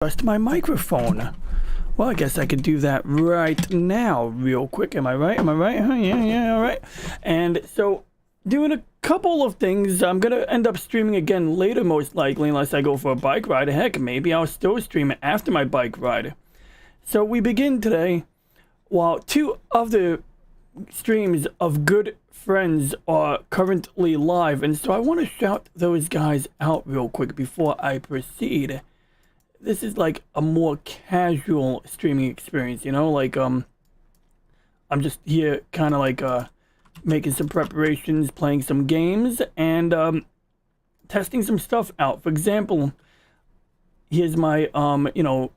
adjust my microphone. Well, I guess I could do that right now real quick. Am I right? Am I right? Yeah, all right. And so doing a couple of things. I'm going to end up streaming again later, most likely, unless I go for a bike ride. Heck, maybe I'll still stream it after my bike ride. So we begin today while two of the streams of good friends are currently live. And so I want to shout those guys out real quick before I proceed. This is like a more casual streaming experience, you know, like I'm just here kind of like making some preparations, playing some games, and testing some stuff out. For example, here's my you know,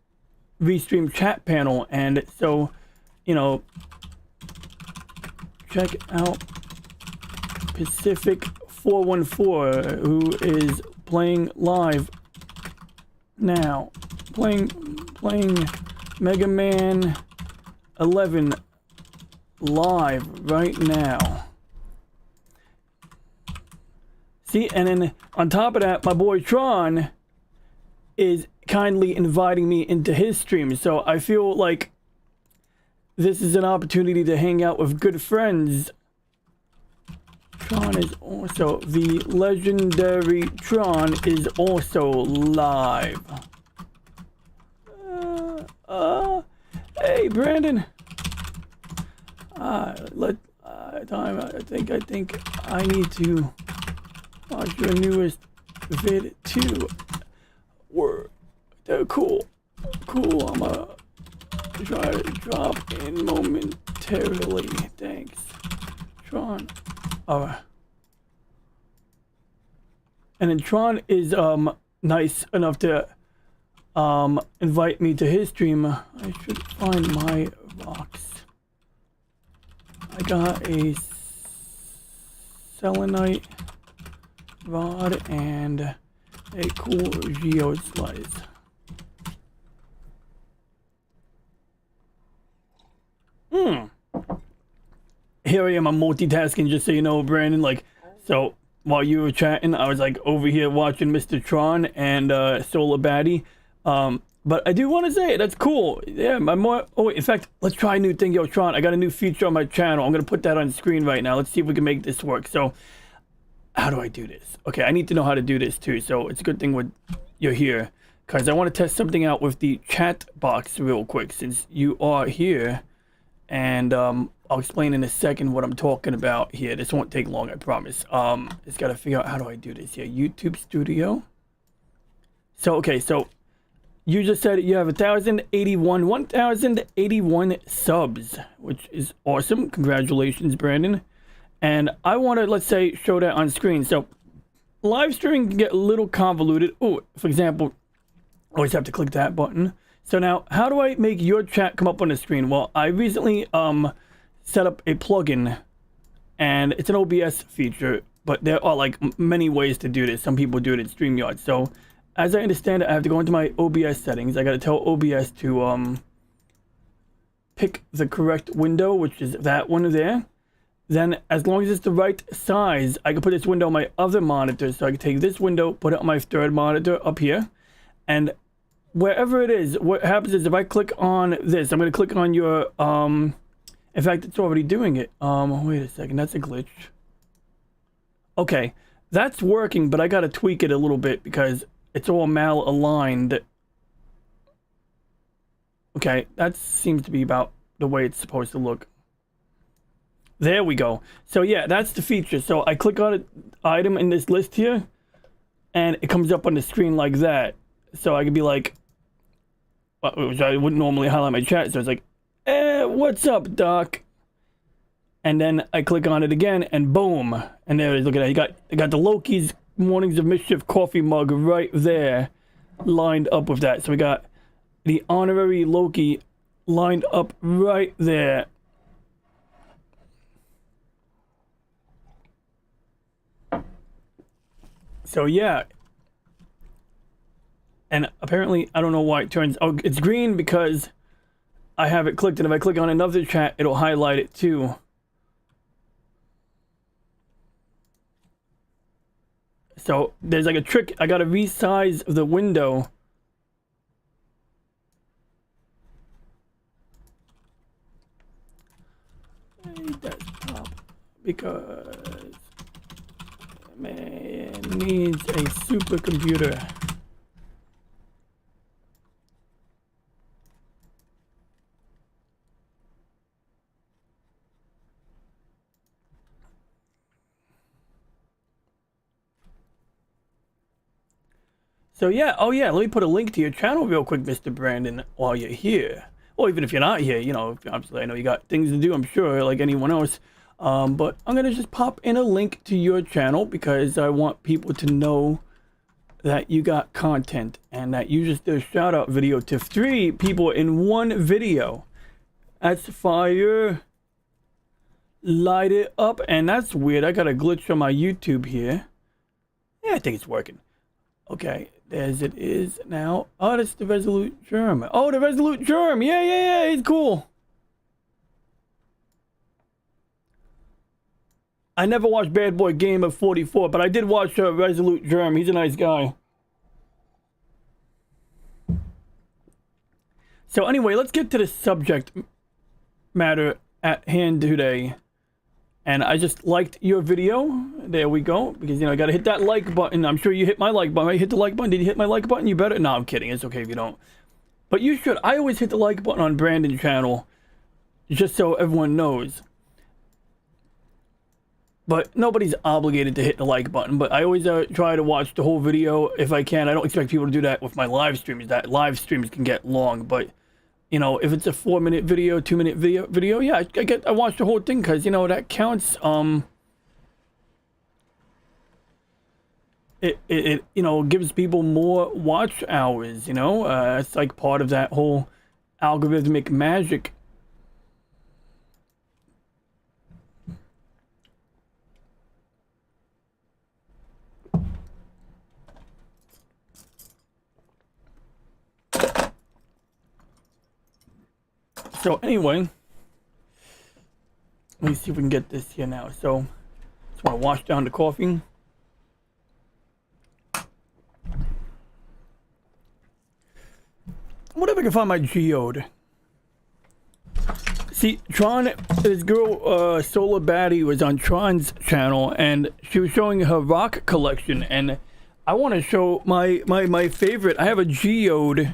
restream chat panel, and so, you know, check out Pacific 414, who is playing live now, playing Mega Man 11 live right now. See, and then on top of that, my boy Tron is kindly inviting me into his stream. So I feel like this is an opportunity to hang out with good friends. Tron is also, the legendary Tron is also live. Hey Brandon. I think I need to watch your newest vid too. They're cool. I'm gonna try to drop in momentarily. Thanks, Tron. Alright. And then Tron is nice enough to invite me to his stream. I should find my rocks. I got a selenite rod and a cool geode slice. Here I am, I'm multitasking, just so you know, Brandon. Like, so while you were chatting, I was like over here watching Mr. Tron and Solar Baddie. But I do want to say that's cool. Yeah, in fact, let's try a new thing. Yo, Tron, I got a new feature on my channel. I'm gonna put that on screen right now. Let's see if we can make this work. So how do I do this? Okay, I need to know how to do this too. So it's a good thing you're here, because I want to test something out with the chat box real quick, since you are here. And I'll explain in a second what I'm talking about here. This won't take long, I promise. Just gotta figure out how do I do this here. YouTube Studio. So okay, so you just said you have 1,081 subs, which is awesome. Congratulations, Brandon. And I want to, let's say, show that on screen. So live streaming can get a little convoluted. Oh, for example, always have to click that button. So now, how do I make your chat come up on the screen? Well, I recently set up a plugin, and it's an OBS feature, but there are like many ways to do this. Some people do it in StreamYard. So as I understand it, I have to go into my OBS settings. I got to tell OBS to pick the correct window, which is that one there. Then, as long as it's the right size, I can put this window on my other monitor. So I can take this window, put it on my third monitor up here, and wherever it is, what happens is if I click on this, I'm going to click on your, in fact, it's already doing it. Wait a second, that's a glitch. Okay, that's working, but I got to tweak it a little bit because it's all mal-aligned. Okay, that seems to be about the way it's supposed to look. There we go. So yeah, that's the feature. So I click on an item in this list here, and it comes up on the screen like that. So I could be like, which I wouldn't normally highlight my chat, so it's like, what's up, Doc? And then I click on it again, and boom. And there it is, look at that. You got the Loki's Mornings of Mischief coffee mug right there, lined up with that. So we got the honorary Loki lined up right there. So yeah. And apparently, I don't know why it turns... Oh, it's green because I have it clicked. And if I click on another chat, it'll highlight it too. So there's like a trick. I gotta resize the window desktop because man needs a supercomputer. So yeah, oh yeah, let me put a link to your channel real quick, Mr. Brandon, while you're here. Or even if you're not here, you know, obviously I know you got things to do, I'm sure, like anyone else. But I'm gonna just pop in a link to your channel because I want people to know that you got content and that you just did a shout out video to 3 people in one video. That's fire. Light it up. And that's weird. I got a glitch on my YouTube here. Yeah, I think it's working. Okay, as it is now. Oh, that's the Resolute Germ. Oh, the Resolute Germ. Yeah, he's cool. I never watched Bad Boy Game of 44, but I did watch Resolute Germ. He's a nice guy. So anyway, let's get to the subject matter at hand today. And I just liked your video. There we go. Because, you know, I got to hit that like button. I'm sure you hit my like button. Right? Hit the like button. Did you hit my like button? You better. No, I'm kidding. It's okay if you don't. But you should. I always hit the like button on Brandon's channel. Just so everyone knows. But nobody's obligated to hit the like button. But I always try to watch the whole video if I can. I don't expect people to do that with my live streams. That live streams can get long. But, you know, if it's a 4-minute video, 2-minute video, yeah, I watch the whole thing because, you know, that counts. It you know, gives people more watch hours, you know. It's like part of that whole algorithmic magic. So anyway, let me see if we can get this here now. So, just want to wash down the coffee. I wonder if I can find my geode. See, Tron, this girl, Solar Batty, was on Tron's channel, and she was showing her rock collection, and I want to show my favorite. I have a geode.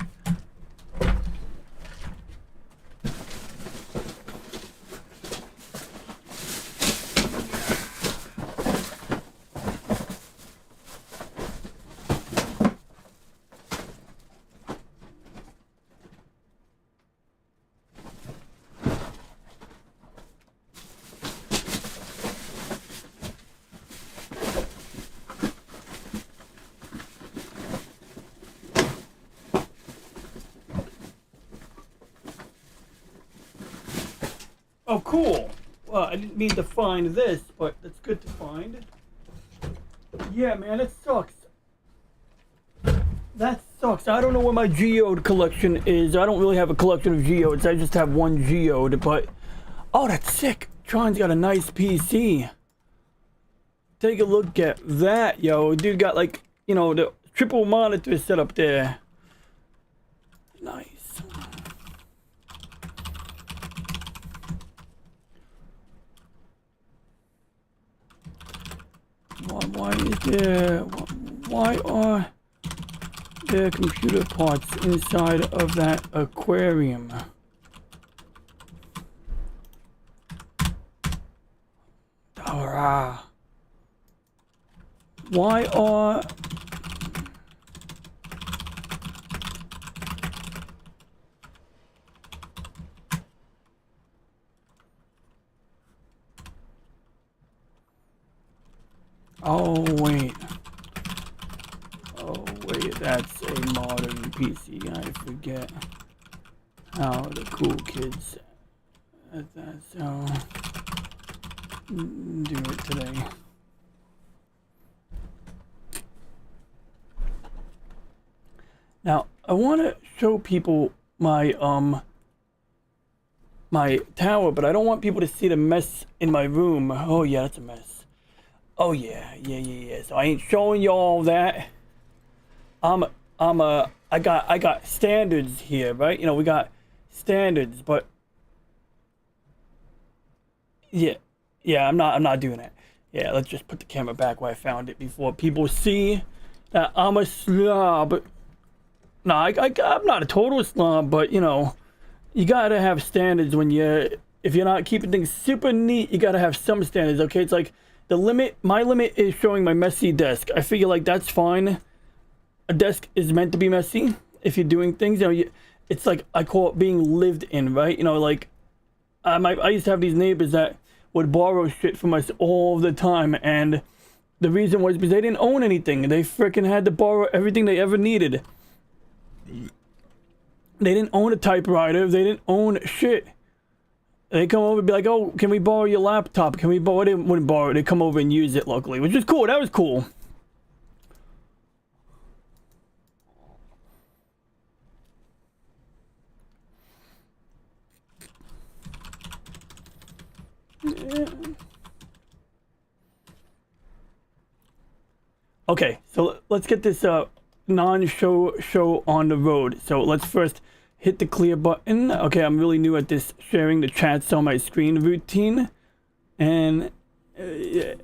Oh, cool. Well, I didn't mean to find this, but that's good to find. Yeah, man, it sucks. That sucks. I don't know where my geode collection is. I don't really have a collection of geodes. I just have one geode, but... Oh, that's sick. Tron's got a nice PC. Take a look at that, yo. Dude got, like, you know, the triple monitor set up there. Nice. Why are there computer parts inside of that aquarium? Why are... Oh, wait. Oh, wait, that's a modern PC. I forget how the cool kids that's how do it today. Now, I want to show people my my tower, but I don't want people to see the mess in my room. Oh yeah, that's a mess. Oh yeah. So I ain't showing you all that. I got standards here, right? You know, we got standards, but Yeah, yeah, I'm not doing that. Yeah, let's just put the camera back where I found it before people see that I'm a slob. No, I'm not a total slob, but you know, you gotta have standards when you, if you're not keeping things super neat, you gotta have some standards, okay? It's like the limit, my limit is showing my messy desk. I figure like that's fine. A desk is meant to be messy if you're doing things, you know, it's like, I call it being lived in, right? You know, like, I used to have these neighbors that would borrow shit from us all the time, and the reason was because they didn't own anything. They freaking had to borrow everything they ever needed. They didn't own a typewriter. They didn't own shit. They come over and be like, oh, can we borrow your laptop? Can we borrow it? They wouldn't borrow it. They come over and use it locally, which is cool. That was cool. Yeah. Okay, so let's get this non-show on the road. So let's first hit the clear button. Okay, I'm really new at this sharing the chats on my screen routine. And yeah,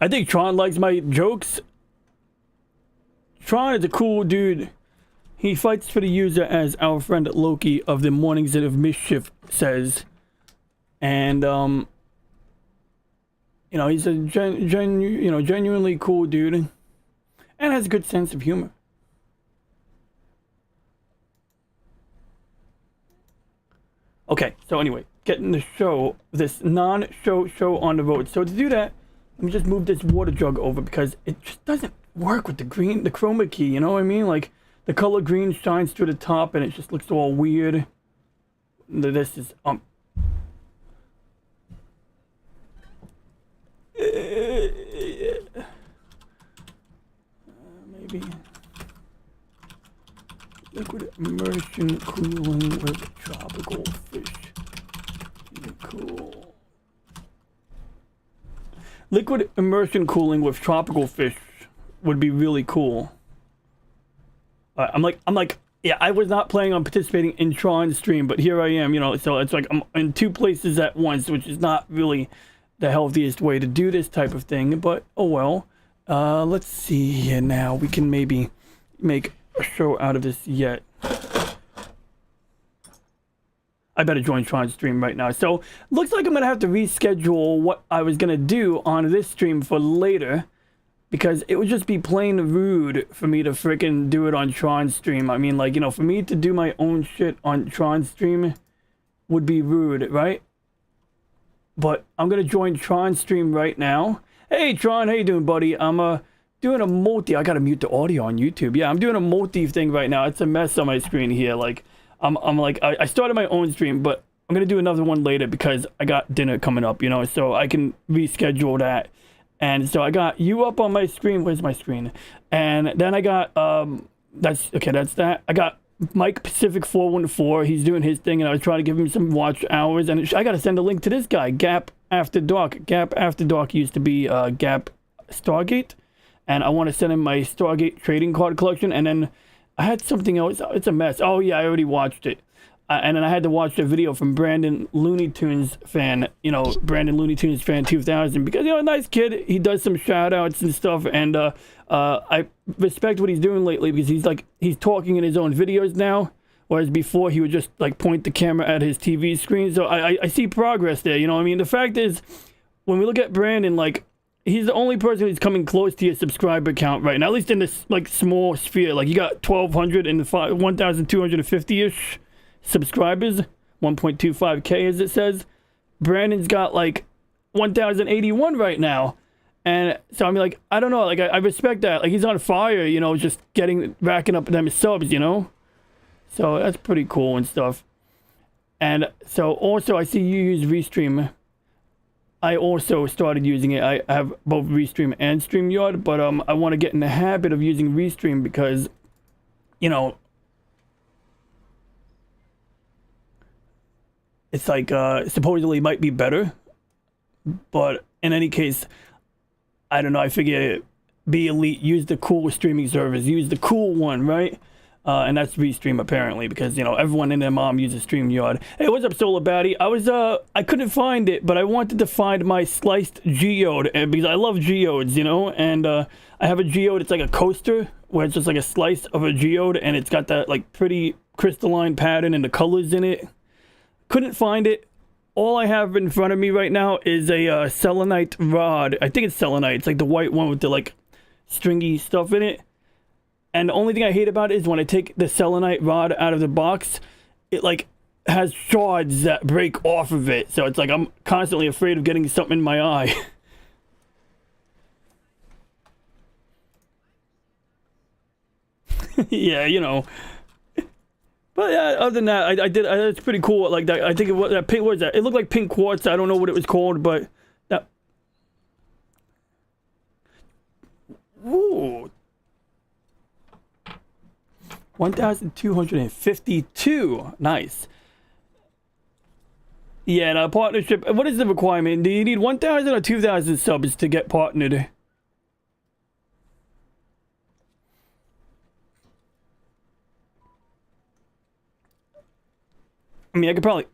I think Tron likes my jokes. Tron is a cool dude. He fights for the user, as our friend Loki of the Mornings of Mischief says. And, you know, he's a genuinely cool dude. And has a good sense of humor. Okay, so anyway, getting the show, this non-show show on the road. So to do that, let me just move this water jug over because it just doesn't work with the green, the chroma key, you know what I mean? Like, the color green shines through the top and it just looks all weird. This is, maybe liquid immersion cooling with tropical fish. Cool. Liquid immersion cooling with tropical fish would be really cool. I'm like, yeah, I was not planning on participating in Tron's stream, but here I am, you know, so it's like I'm in two places at once, which is not really the healthiest way to do this type of thing, but oh well. Let's see here now. We can maybe make a show out of this yet. I better join Tron's stream right now. So, looks like I'm gonna have to reschedule what I was gonna do on this stream for later. Because it would just be plain rude for me to freaking do it on Tron's stream. I mean, like, you know, for me to do my own shit on Tron's stream would be rude, right? But I'm gonna join Tron's stream right now. Hey, Tron, how you doing, buddy? I'm doing a multi. I gotta mute the audio on YouTube. Yeah, I'm doing a multi thing right now. It's a mess on my screen here. Like, I'm like, I started my own stream, but I'm gonna do another one later because I got dinner coming up, you know, so I can reschedule that. And so I got you up on my screen. Where's my screen? And then I got, that's that. I got Mike Pacific 414. He's doing his thing, and I was trying to give him some watch hours. And I got to send a link to this guy, Gap After Dark. Gap After Dark used to be Gap Stargate. And I want to send him my Stargate trading card collection. And then I had something else. It's a mess. Oh, yeah, I already watched it. And then I had to watch a video from Brandon Looney Tunes fan, you know, Brandon Looney Tunes fan 2000, because, you know, a nice kid. He does some shout outs and stuff. And I respect what he's doing lately because he's talking in his own videos now. Whereas before he would just like point the camera at his TV screen. So I see progress there. You know what I mean? The fact is, when we look at Brandon, like, he's the only person who's coming close to your subscriber count right now, at least in this like small sphere. Like, you got 1,200 and 1,250-ish. subscribers, 1.25k as it says. Brandon's got like 1,081 right now. And so I'm like, I don't know, like I respect that. Like, he's on fire, you know, just racking up them subs, you know? So that's pretty cool and stuff. And so also I see you use Restream. I also started using it. I have both Restream and StreamYard, but I want to get in the habit of using Restream because, you know, it's like supposedly might be better, but in any case, I don't know, I figure be elite, use the cool streaming service, use the cool one, right? And that's Restream apparently, because you know everyone and their mom uses StreamYard. Hey, what's up, Solar Baddie? I couldn't find it, but I wanted to find my sliced geode, and because I love geodes, you know, and I have a geode. It's like a coaster where it's just like a slice of a geode, and it's got that like pretty crystalline pattern and the colors in it. Couldn't find it. All I have in front of me right now is a selenite rod. I think it's selenite. It's like the white one with the like stringy stuff in it. And the only thing I hate about it is when I take the selenite rod out of the box, it like has shards that break off of it. So it's like I'm constantly afraid of getting something in my eye. Yeah, you know. But yeah, other than that, I did. It's pretty cool. Like that, I think it was that pink. What is that? It looked like pink quartz. I don't know what it was called, but that. Ooh. 1,252. Nice. Yeah, and a partnership. What is the requirement? Do you need 1,000 or 2,000 subs to get partnered? I mean, I could probably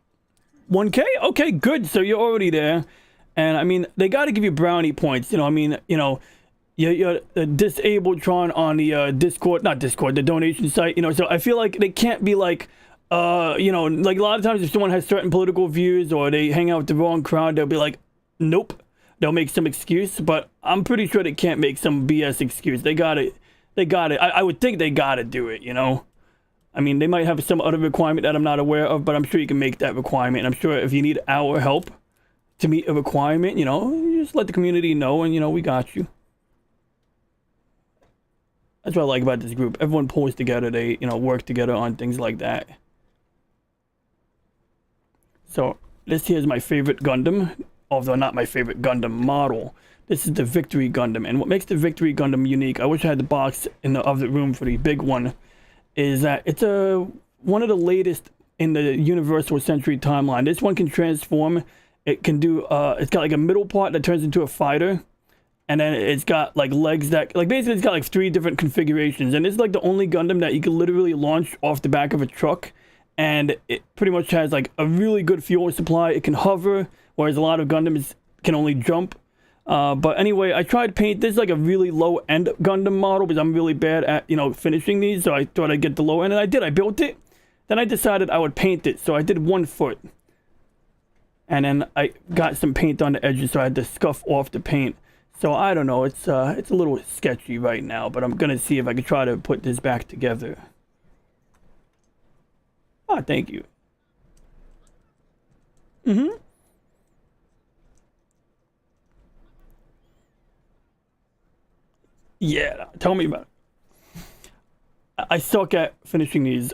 1K. Okay, good. So you're already there, and I mean, they got to give you brownie points. You know, I mean, you know. You're disabled Tron on the Discord, not Discord, the donation site, you know, so I feel like they can't be like, you know, like a lot of times if someone has certain political views or they hang out with the wrong crowd, they'll be like, nope, they'll make some excuse, but I'm pretty sure they can't make some BS excuse. They got it. I would think they got to do it, you know. I mean, they might have some other requirement that I'm not aware of, but I'm sure you can make that requirement. And I'm sure if you need our help to meet a requirement, you know, you just let the community know and, you know, we got you. That's what I like about this group. Everyone pulls together. They, you know, work together on things like that. So this here is my favorite Gundam, although not my favorite Gundam model. This is the Victory Gundam, and what makes the Victory Gundam unique, I wish I had the box in the other room for the big one, is that it's one of the latest in the Universal Century timeline. This one can transform. It can do. It's got like a middle part that turns into a fighter. And then it's got like legs that, like basically it's got like 3 different configurations. And it's like the only Gundam that you can literally launch off the back of a truck. And it pretty much has like a really good fuel supply. It can hover, whereas a lot of Gundams can only jump. But anyway, I tried to paint this like a really low end Gundam model because I'm really bad at, you know, finishing these. So I thought I'd get the low end, and I did. I built it. Then I decided I would paint it. So I did 1 foot. And then I got some paint on the edges, so I had to scuff off the paint. So I don't know, it's a little sketchy right now, but I'm gonna see if I can try to put this back together. Ah, thank you. Mm-hmm. Yeah, tell me about it. I suck at finishing these.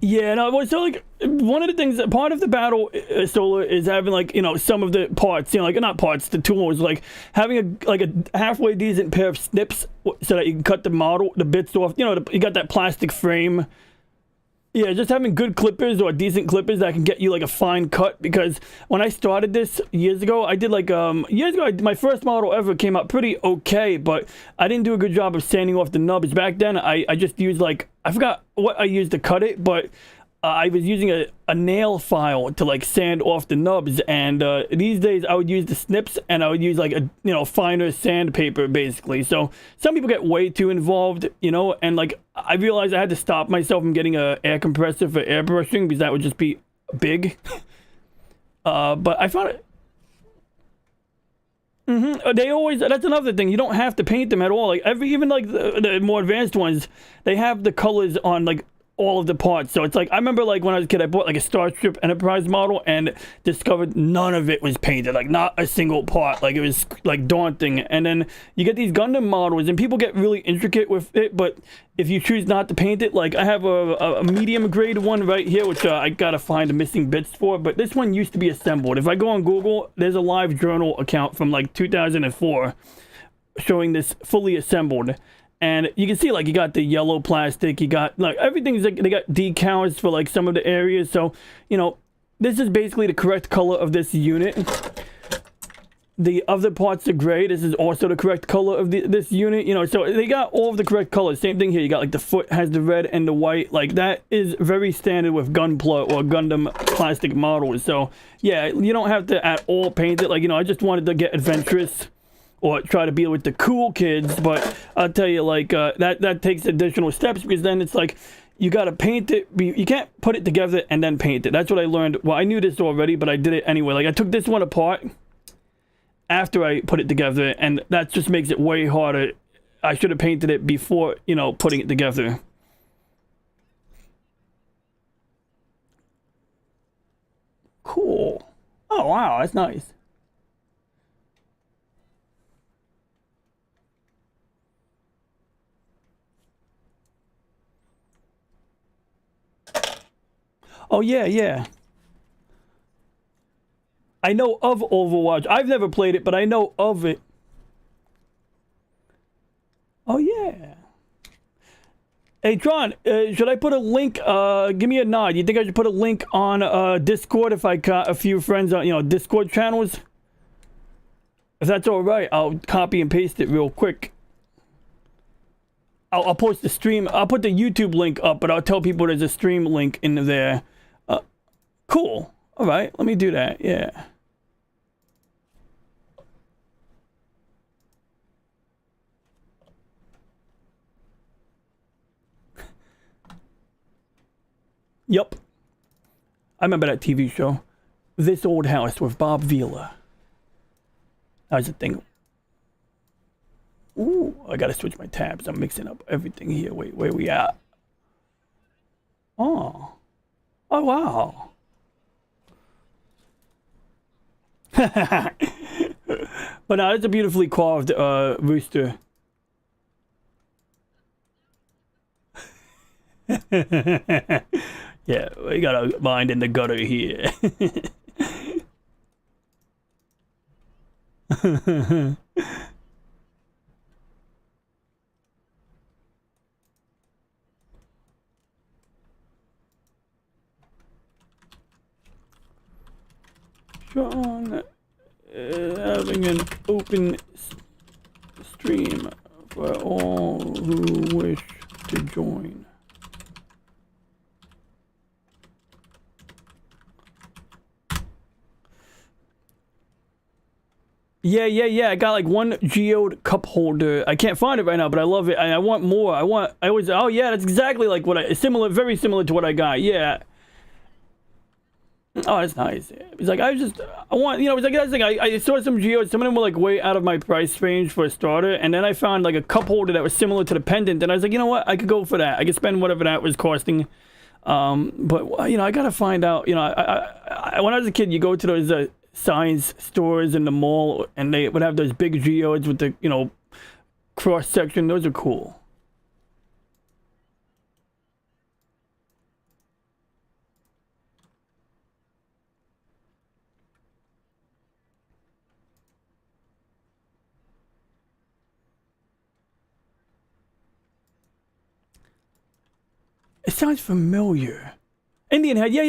Yeah, no, so like one of the things, part of the battle Solar is having like, you know, some of the parts, you know, like not parts, the tools, like having a halfway decent pair of snips so that you can cut the bits off, you know, you got that plastic frame. Yeah, just having good clippers or decent clippers that can get you like a fine cut, because when I started this years ago, I did like years ago my first model ever came out pretty okay, but I didn't do a good job of sanding off the nubs. Back then I just used like, I forgot what I used to cut it, but I was using a nail file to like sand off the nubs, and these days I would use the snips, and I would use like a, you know, finer sandpaper basically. So some people get way too involved, you know, and like I realized I had to stop myself from getting a air compressor for airbrushing because that would just be big. But I found it. They always, that's another thing, you don't have to paint them at all. Like even like the more advanced ones, they have the colors on like all of the parts. So it's like, I remember like when I was a kid, I bought like a Starship Enterprise model and discovered none of it was painted, like not a single part. Like it was like daunting. And then you get these Gundam models and people get really intricate with it, but if you choose not to paint it, like I have a medium grade one right here, which I gotta find the missing bits for, but this one used to be assembled. If I go on Google, there's a live journal account from like 2004 showing this fully assembled. And you can see, like, you got the yellow plastic, you got, like, everything's, like, they got decals for, like, some of the areas. So, you know, this is basically the correct color of this unit. the other parts are gray. This is also the correct color of this unit, you know, so they got all of the correct colors. Same thing here. You got like the foot has the red and the white. Like that is very standard with Gunpla or Gundam plastic models. So yeah, you don't have to at all paint it. Like, you know, I just wanted to get adventurous or try to be with the cool kids, but I'll tell you, like, that takes additional steps, because then it's like, you gotta paint it. You can't put it together and then paint it. That's what I learned. Well, I knew this already, but I did it anyway. Like, I took this one apart after I put it together, and that just makes it way harder. I should have painted it before, you know, putting it together. Cool. Oh, wow, that's nice. Oh, yeah, yeah. I know of Overwatch. I've never played it, but I know of it. Oh, yeah. Hey, Tron, should I put a link? Give me a nod. You think I should put a link on Discord if I got a few friends on, you know, Discord channels? If that's all right, I'll copy and paste it real quick. I'll post the stream. I'll put the YouTube link up, but I'll tell people there's a stream link in there. Cool. All right, let me do that. Yeah. Yup. I remember that TV show. This Old House with Bob Vila. That was a thing. Ooh, I gotta switch my tabs. I'm mixing up everything here. Wait, where we at? Oh. Oh, wow. But no, it's a beautifully carved rooster. Yeah, we got a mind in the gutter here. Sean, having an open stream for all who wish to join. Yeah. I got like one geode cup holder. I can't find it right now, but I love it. I want more. I always, oh yeah, that's exactly like what very similar to what I got. Yeah. Oh, that's nice. It's like, I want, you know, it's like, that's like, I saw some geodes. Some of them were like way out of my price range for a starter. And then I found like a cup holder that was similar to the pendant. And I was like, you know what? I could go for that. I could spend whatever that was costing. But, you know, I got to find out, you know, when I was a kid, you go to those science stores in the mall and they would have those big geodes with the, you know, cross section. Those are cool. It sounds familiar. Indian Head, yeah.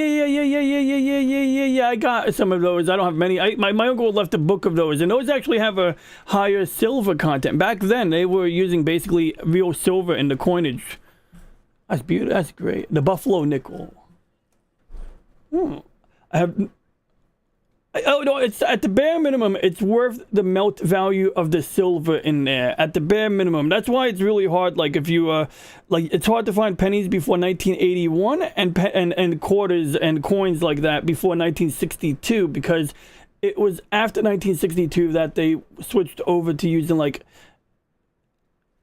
I got some of those. I don't have many. My uncle left a book of those, and those actually have a higher silver content. Back then, they were using basically real silver in the coinage. That's beautiful. That's great. The Buffalo Nickel. I have. Oh no! It's at the bare minimum. It's worth the melt value of the silver in there. At the bare minimum. That's why it's really hard. Like if you like, it's hard to find pennies before 1981 and quarters and coins like that before 1962, because it was after 1962 that they switched over to using like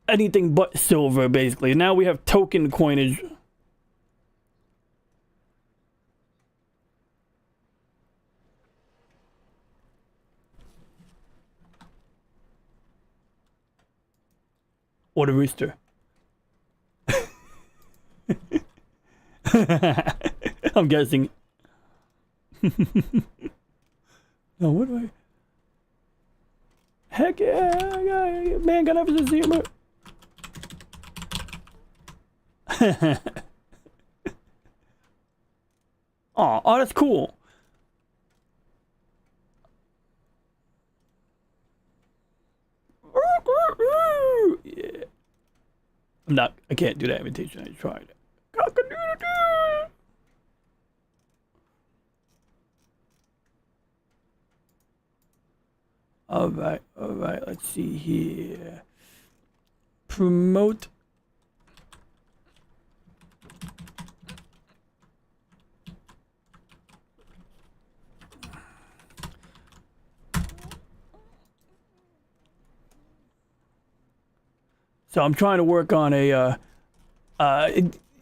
anything but silver. Basically, now we have token coinage. Or the rooster. I'm guessing. No, what do I? Heck yeah, man, gotta have a zero. Oh, that's cool. I can't do that imitation. I tried. Cock-a-doodle-doo. All right. Let's see here. Promote. So I'm trying to work on a,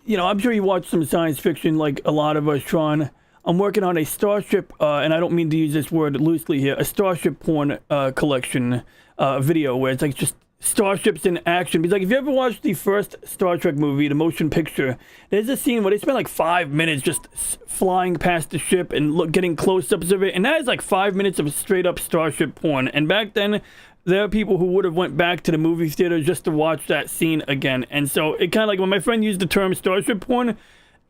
you know, I'm sure you watch some science fiction like a lot of us, Tron. I'm working on a starship, and I don't mean to use this word loosely here, a starship porn collection video where it's like just starships in action. Because like if you ever watched the first Star Trek movie, the motion picture, there's a scene where they spend like 5 minutes just flying past the ship and getting close-ups of it, and that is like 5 minutes of straight-up starship porn. And back then, there are people who would have went back to the movie theater just to watch that scene again. And so it kind of like when my friend used the term starship porn,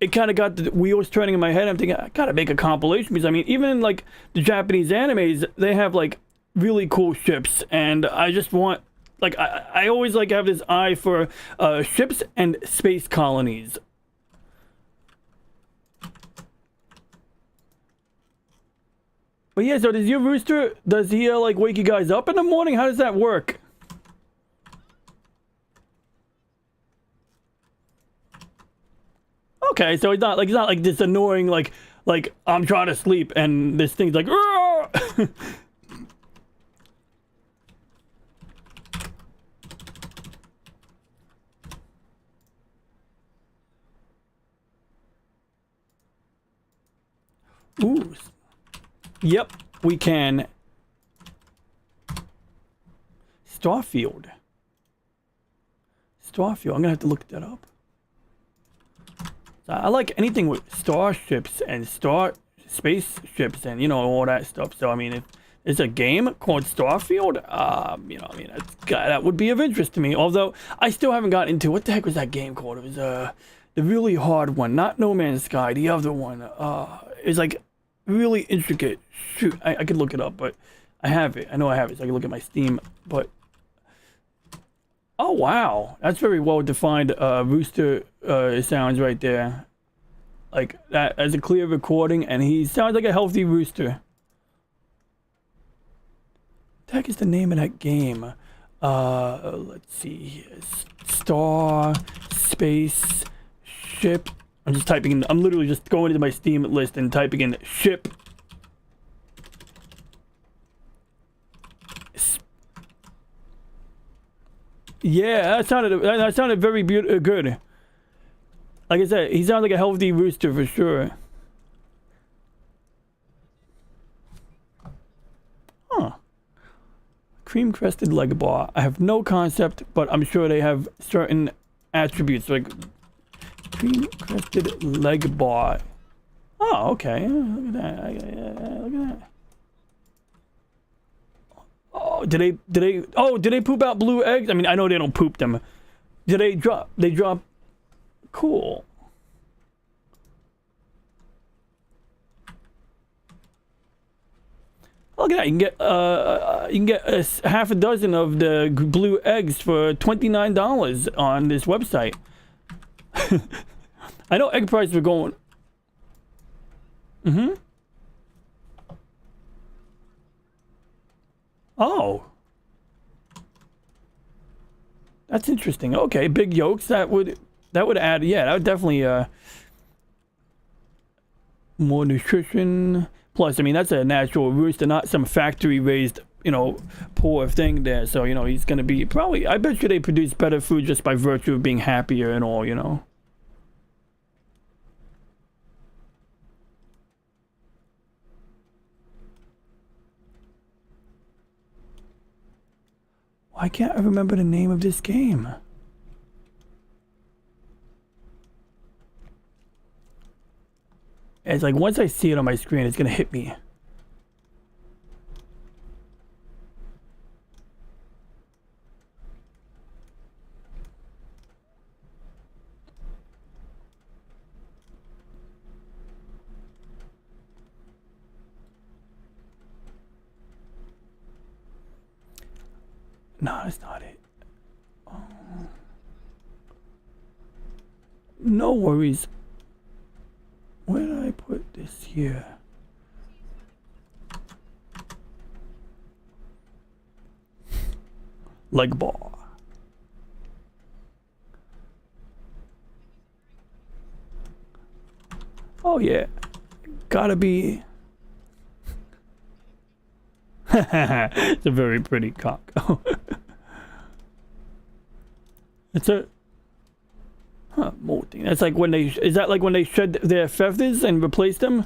it kind of got the wheels turning in my head. I'm thinking, I gotta make a compilation, because I mean, even in like the Japanese animes, they have like really cool ships, and I just want, like, I always like have this eye for ships and space colonies. But yeah, so does your rooster, does he like wake you guys up in the morning? How does that work? Okay, so he's not like this annoying like I'm trying to sleep and this thing's like Ooh. Yep, we can. Starfield. I'm gonna have to look that up. I like anything with starships and spaceships and, you know, all that stuff. So I mean, if there's a game called Starfield, you know, I mean, that would be of interest to me. Although I still haven't gotten into, what the heck was that game called? It was the really hard one, not No Man's Sky, the other one. It was like really intricate. Shoot, I could look it up, but I have it. I know I have it, so I can look at my Steam. But oh wow, that's very well defined rooster sounds right there. Like that as a clear recording, and he sounds like a healthy rooster. What the heck is the name of that game? Let's see. Star Space Ship. I'm just typing in. I'm literally just going into my Steam list and typing in ship. Yeah, that sounded very good. Like I said, he sounds like a healthy rooster for sure. Huh. Cream crested leg bar. I have no concept, but I'm sure they have certain attributes like cream crested leg bar. Oh, okay. Look at that. Look at that. Oh, did they poop out blue eggs? I mean, I know they don't poop them. Did they drop? They drop. Cool. Look at that. You can get half a dozen of the blue eggs for $29 on this website. I know egg prices are going. Mm-hmm. Oh. That's interesting. Okay, big yolks. That would add, yeah, that would definitely more nutrition. Plus, I mean, that's a natural rooster, not some factory raised, you know, poor thing there. So, you know, he's gonna be probably, I bet you they produce better food just by virtue of being happier and all, you know. Why can't I remember the name of this game? It's like once I see it on my screen, it's gonna hit me. No, that's not it. Oh. No worries. Where did I put this here? Leg bar. Oh yeah. Gotta be. It's a very pretty cock. It's a molting. That's like when they, is that like when they shed their feathers and replace them?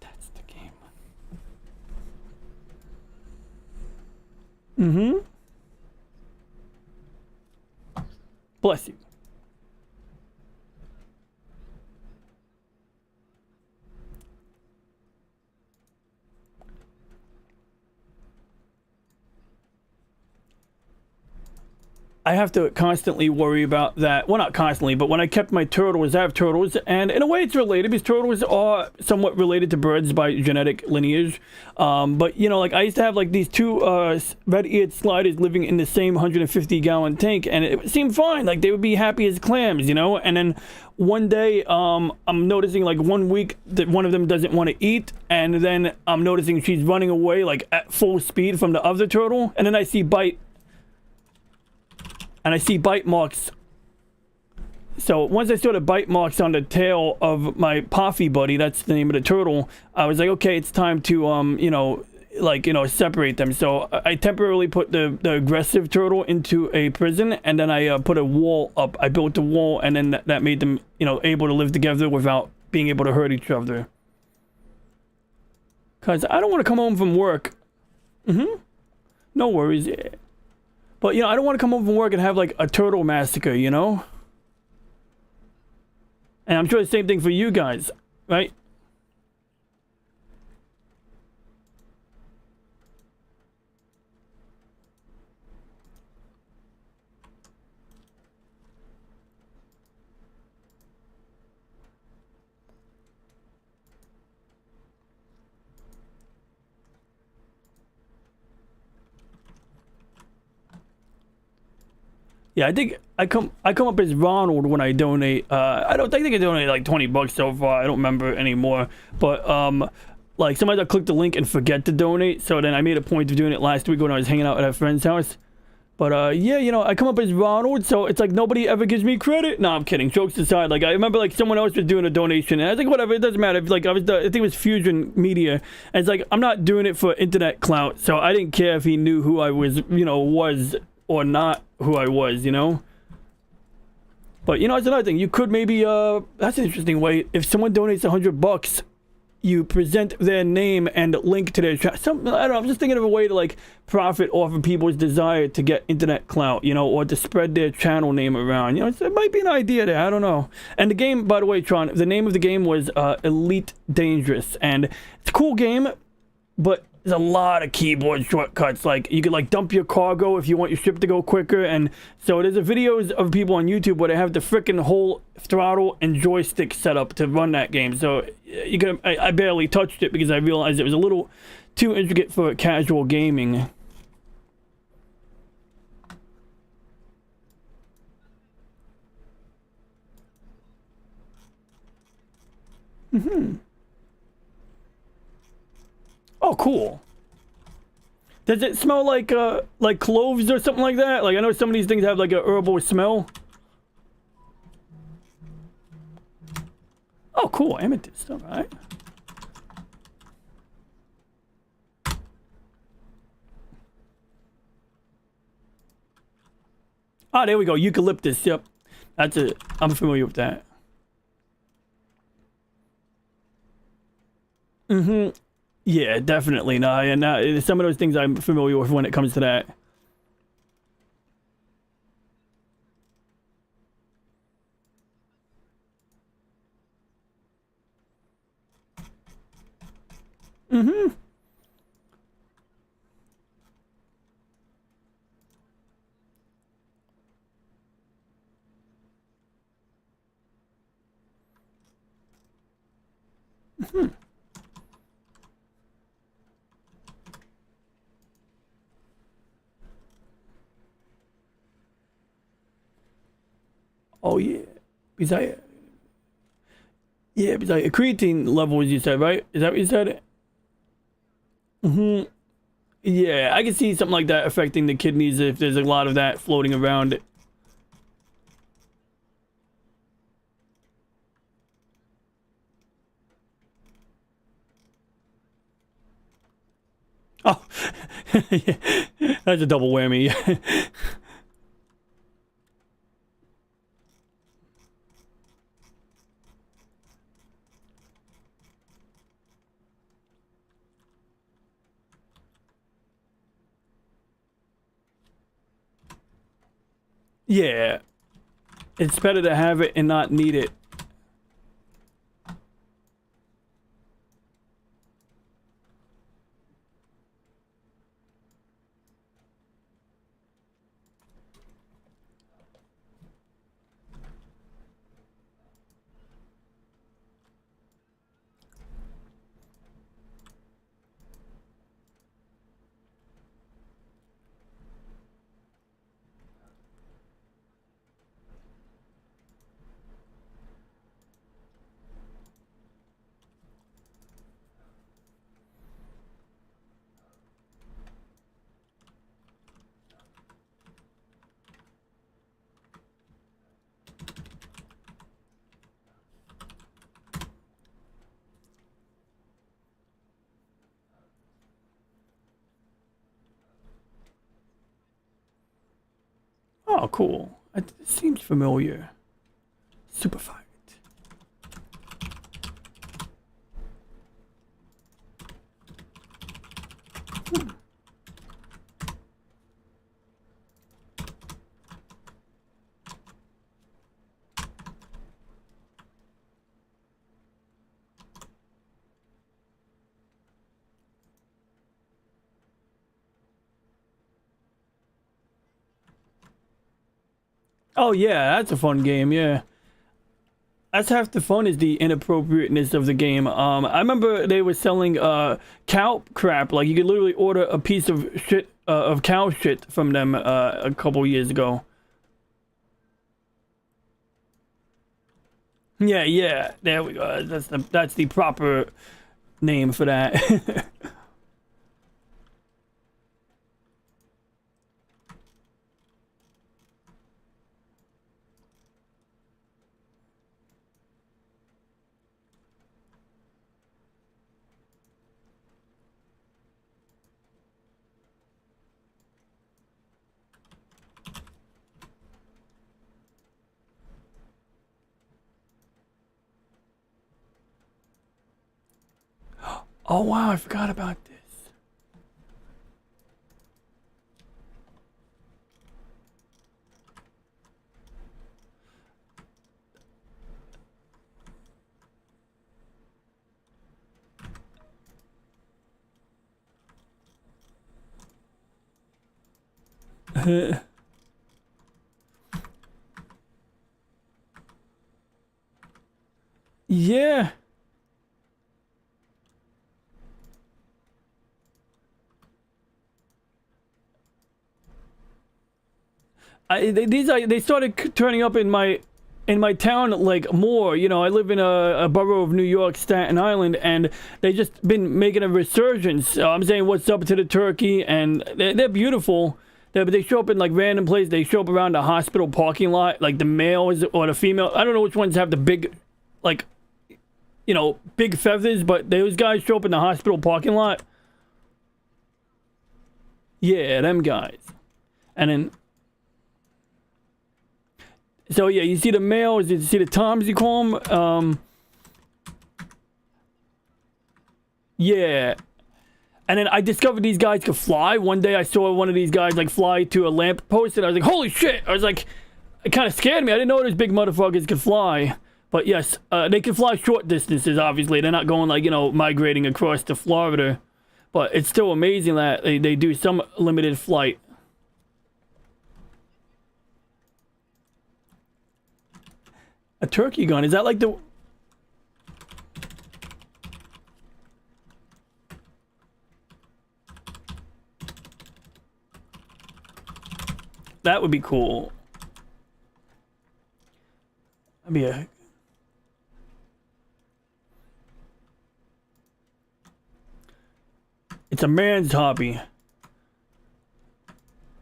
That's the game. Mm-hmm. Bless you. I have to constantly worry about that. Well, not constantly, but when I kept my turtles, I have turtles, and in a way it's related because turtles are somewhat related to birds by genetic lineage. But, you know, like I used to have like these two red-eared sliders living in the same 150-gallon tank, and it seemed fine. Like they would be happy as clams, you know? And then one day, I'm noticing like 1 week that one of them doesn't want to eat, and then I'm noticing she's running away like at full speed from the other turtle, and then I see bite marks. So once I saw the bite marks on the tail of my Poffy buddy, that's the name of the turtle, I was like, okay, it's time to, you know, separate them. So I temporarily put the aggressive turtle into a prison, and then I put a wall up. I built a wall, and then that made them, you know, able to live together without being able to hurt each other. Because I don't want to come home from work. No worries. But, you know, I don't want to come home from work and have, like, a turtle massacre, you know? And I'm sure the same thing for you guys, right? Yeah, I think I come up as Ronald when I donate. I think I donated like $20 so far. I don't remember anymore. But like sometimes I click the link and forget to donate. So then I made a point of doing it last week when I was hanging out at a friend's house. But yeah, you know, I come up as Ronald, so it's like nobody ever gives me credit. No, I'm kidding. Jokes aside, like I remember like someone else was doing a donation, and I think whatever, it doesn't matter. Like I think it was Fusion Media, and it's like I'm not doing it for internet clout, so I didn't care if he knew who I was, you know, was or not who I was, you know. But you know, that's another thing. You could maybe that's an interesting way. If someone donates $100, you present their name and link to their I don't know, I'm just thinking of a way to like profit off of people's desire to get internet clout, you know, or to spread their channel name around. You know, it might be an idea there. I don't know. And the game, by the way, Tron, the name of the game was Elite Dangerous, and it's a cool game, but there's a lot of keyboard shortcuts. Like you could like dump your cargo if you want your ship to go quicker, and so there's videos of people on YouTube where they have the freaking whole throttle and joystick set up to run that game. So you can I barely touched it because I realized it was a little too intricate for casual gaming. Oh, cool. Does it smell like cloves or something like that? Like I know some of these things have like a herbal smell. Oh, cool. Amethyst. All right. Ah, there we go. Eucalyptus. Yep. That's it. I'm familiar with that. Yeah, definitely. No, and some of those things I'm familiar with when it comes to that. Oh yeah. Besides, yeah, besides creatine levels, you said, right? Is that what you said? Mm-hmm. Yeah, I can see something like that affecting the kidneys if there's a lot of that floating around. Oh, yeah. That's a double whammy. Yeah, it's better to have it and not need it. Oh, cool. It seems familiar. Super fight. Oh yeah, that's a fun game. Yeah, that's half the fun is the inappropriateness of the game. I remember they were selling cow crap. Like you could literally order a piece of shit of cow shit from them a couple years ago. Yeah, yeah. There we go. That's the proper name for that. Oh wow, I forgot about this. Yeah. They started turning up in my town like more. You know, I live in a borough of New York, Staten Island, and they just been making a resurgence. I'm saying what's up to the turkey, and they're beautiful. They show up in like random places. They show up around the hospital parking lot, like the males or the female. I don't know which ones have the big, like, you know, big feathers, but those guys show up in the hospital parking lot. Yeah, them guys. And then so yeah, you see the males, you see the toms, you call them. Yeah, and then I discovered these guys could fly. One day I saw one of these guys like fly to a lamp post, and I was like, "Holy shit!" I was like, it kind of scared me. I didn't know those big motherfuckers could fly. But yes, they can fly short distances. Obviously, they're not going like migrating across to Florida. But it's still amazing that they do some limited flight. A turkey gun, is that like the... That would be cool. That'd be a... It's a man's hobby.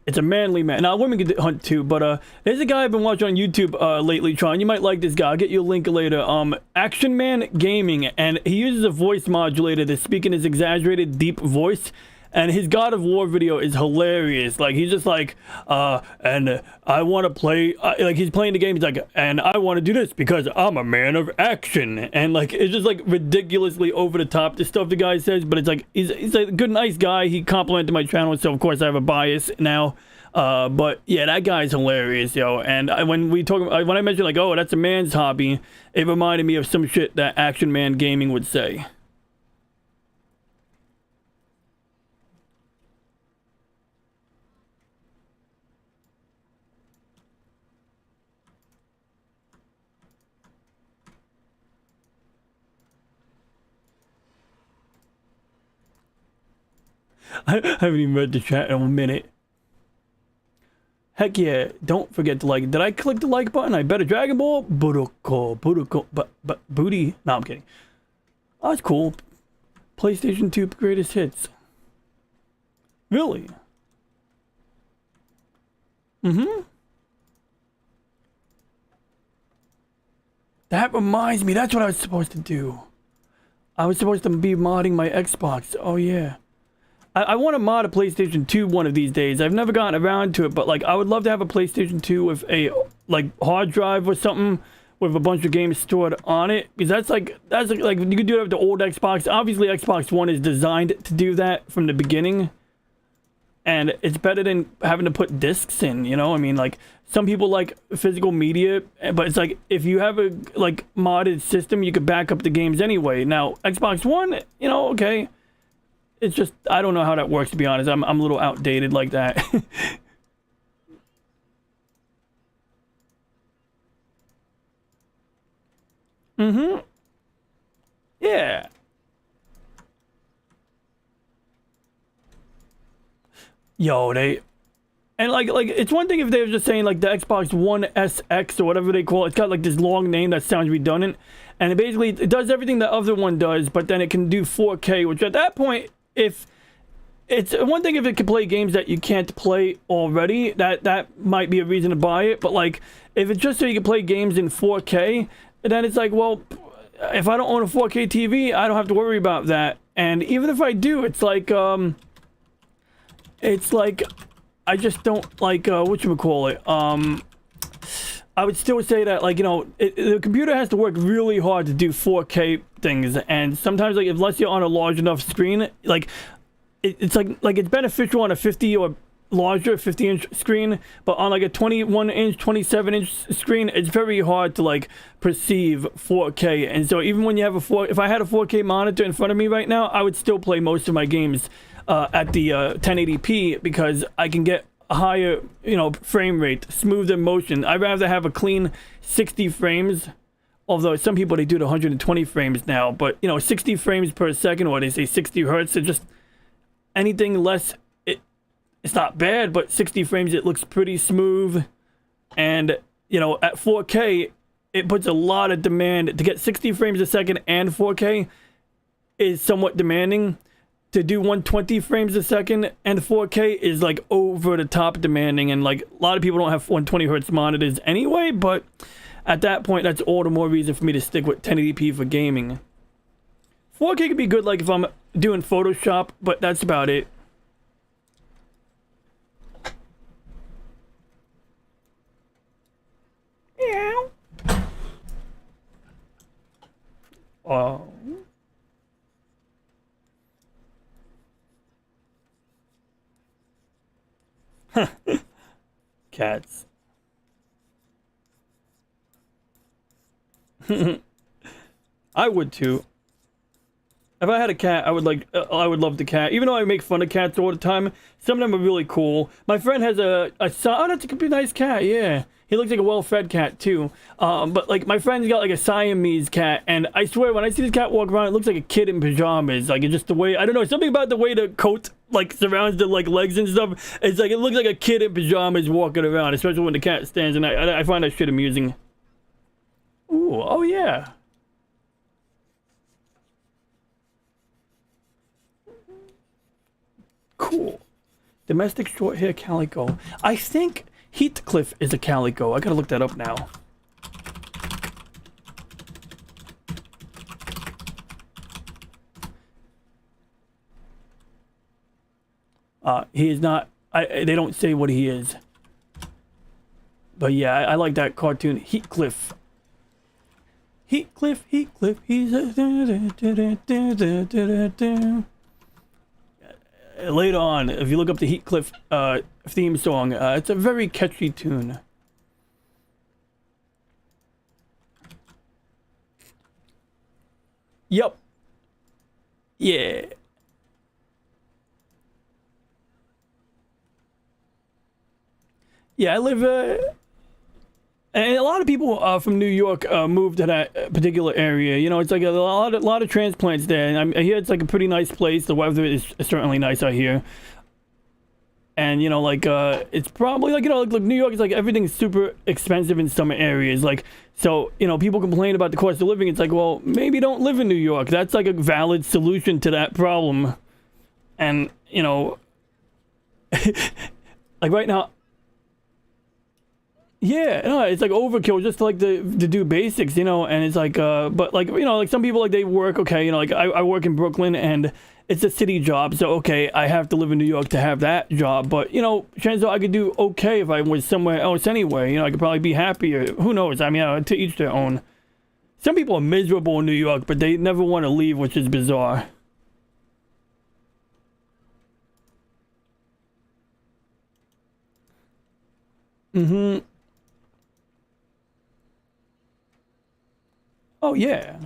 It's a manly man. Now, women can hunt too, but there's a guy I've been watching on YouTube lately, Tron. You might like this guy. I'll get you a link later. Action Man Gaming, and he uses a voice modulator to speak in his exaggerated, deep voice. And his God of War video is hilarious. Like, he's just like, and I want to play, like, he's playing the game, he's like, and I want to do this because I'm a man of action. And, like, it's just, like, ridiculously over the top, the stuff the guy says, but it's like, he's a good, nice guy. He complimented my channel, so, of course, I have a bias now. But, yeah, that guy's hilarious, yo. And when I mentioned, like, oh, that's a man's hobby, it reminded me of some shit that Action Man Gaming would say. I haven't even read the chat in a minute. Heck yeah, don't forget to like. Did I click the like button? I bet a Dragon Ball. Budoko, but booty. No, I'm kidding. Oh, that's cool. PlayStation 2 greatest hits. Really? Mm-hmm. That reminds me, that's what I was supposed to do. I was supposed to be modding my Xbox. Oh yeah. I want to mod a PlayStation 2 one of these days. I've never gotten around to it, but like I would love to have a PlayStation 2 with a like hard drive or something with a bunch of games stored on it. Because that's like you could do that with the old Xbox. Obviously Xbox One is designed to do that from the beginning. And it's better than having to put discs in, you know? I mean, like some people like physical media, but it's like if you have a like modded system, you could back up the games anyway. Now, Xbox One, you know, okay. It's just, I don't know how that works, to be honest. I'm a little outdated like that. Mm-hmm. Yeah. Yo, and like it's one thing if they were just saying like the Xbox One SX or whatever they call it. It's got like this long name that sounds redundant. And it does everything the other one does, but then it can do 4K, which at that point, if it's one thing if it can play games that you can't play already, that might be a reason to buy it. But like if it's just so you can play games in 4K, then it's like, well, if I don't own a 4K TV, I don't have to worry about that. And even if I do, it's like I just don't like whatchamacallit. I would still say that, like, you know, the computer has to work really hard to do 4K things, and sometimes, like, unless you're on a large enough screen, like, it's like it's beneficial on a 50 or larger 50-inch screen, but on like a 21-inch, 27-inch screen, it's very hard to like perceive 4K. And so even when you have if I had a 4K monitor in front of me right now, I would still play most of my games at the 1080p because I can get a higher, you know, frame rate, smoother motion. I'd rather have a clean 60 frames, although some people, they do it 120 frames now, but, you know, 60 frames per second, or they say 60 hertz, it's just anything less, it's not bad, but 60 frames, it looks pretty smooth. And, you know, at 4K, it puts a lot of demand. To get 60 frames a second and 4K is somewhat demanding. To do 120 frames a second and 4K is like over the top demanding, and like a lot of people don't have 120 hertz monitors anyway, but at that point that's all the more reason for me to stick with 1080p for gaming. 4K could be good like if I'm doing Photoshop, but that's about it. Yeah. Oh. Cats. I would too. If I had a cat, I would love the cat. Even though I make fun of cats all the time, some of them are really cool. My friend has oh, that's a nice cat, yeah. He looks like a well-fed cat too. But like my friend's got like a Siamese cat, and I swear when I see this cat walk around, it looks like a kid in pajamas. Like it's just the way, I don't know, something about the way the coat like surrounds the like legs and stuff. It's like it looks like a kid in pajamas walking around, especially when the cat stands. And I find that shit amusing. Ooh, oh yeah. Cool. Domestic short hair calico. I think Heathcliff is a calico. I gotta look that up now. He is not. They don't say what he is. But yeah, I like that cartoon. Heathcliff. Heathcliff, Heathcliff, he's a... Later on, if you look up the Heathcliff theme song, it's a very catchy tune. Yup. Yeah. Yeah, I live... and a lot of people from New York moved to that particular area. You know, it's like a lot of transplants there. And I hear it's like a pretty nice place. The weather is certainly nice out here. And, you know, like, it's probably, like, you know, like New York is like everything's super expensive in some areas. Like, so, you know, people complain about the cost of living. It's like, well, maybe don't live in New York. That's like a valid solution to that problem. And, you know, like right now, yeah, no, it's like overkill just to like to do basics, you know, and it's like, but like, you know, like some people like they work, okay, you know, like I work in Brooklyn and it's a city job, so okay, I have to live in New York to have that job, but you know, chances are I could do okay if I was somewhere else anyway, you know, I could probably be happier, who knows, I mean, to each their own. Some people are miserable in New York, but they never want to leave, which is bizarre. Mm-hmm. Oh, yeah.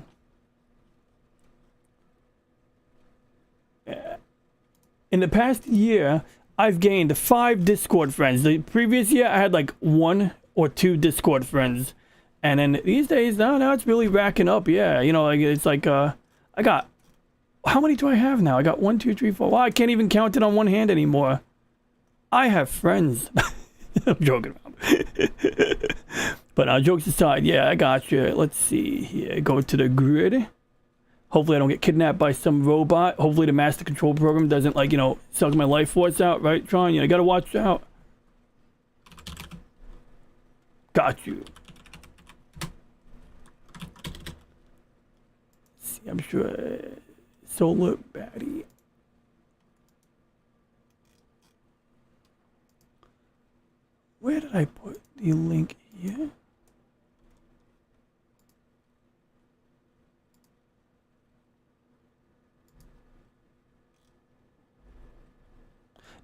In the past year, I've gained 5 Discord friends. The previous year, I had like 1 or 2 Discord friends. And then these days, now it's really racking up. Yeah, you know, like it's like, I got, how many do I have now? I got 1, 2, 3, 4. Wow, I can't even count it on one hand anymore. I have friends. I'm joking around. But jokes aside, yeah, I got you. Let's see here. Go to the grid. Hopefully I don't get kidnapped by some robot. Hopefully the master control program doesn't, like, you know, suck my life force out, right, Tron? You gotta watch out. Got you. Let's see, I'm sure. Solar baddie. Where did I put the link here?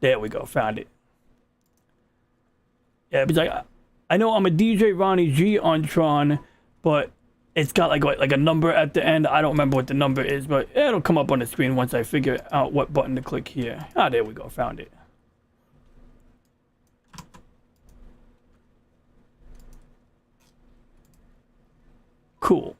There we go, found it. Yeah, because I know I'm a DJ Ronnie G on Tron, but it's got like a number at the end. I don't remember what the number is, but it'll come up on the screen once I figure out what button to click here. Ah, there we go, found it. Cool.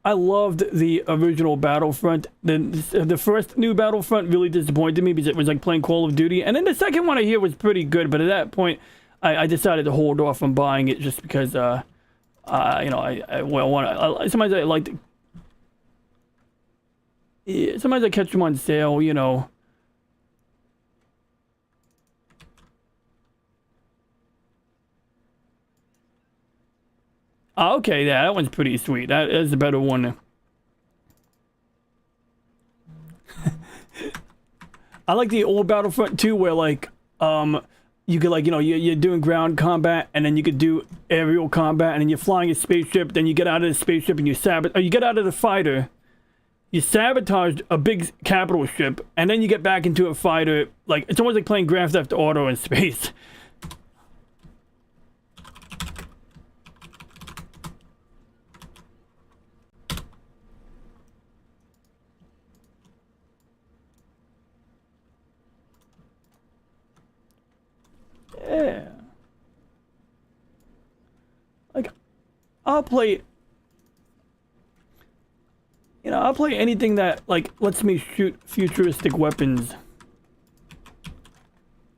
I loved the original Battlefront. The first new Battlefront really disappointed me because it was like playing Call of Duty. And then the second one I hear was pretty good, but at that point, I decided to hold off on buying it just because, you know, sometimes I like to, yeah, sometimes I catch them on sale, you know. Okay, yeah, that one's pretty sweet. That is the better one. I like the old Battlefront 2 where like you could like, you know, you're doing ground combat and then you could do aerial combat and then you're flying a spaceship, then you get out of the spaceship and you get out of the fighter. You sabotaged a big capital ship and then you get back into a fighter. Like it's almost like playing Grand Theft Auto in space. Yeah. Like, I'll play. know, I'll play anything that, like, lets me shoot futuristic weapons.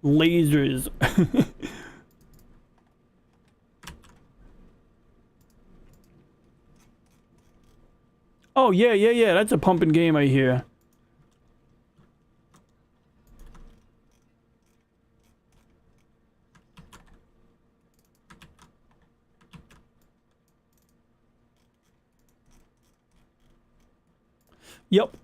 Lasers. Oh, yeah. That's a pumping game, I hear. Yep.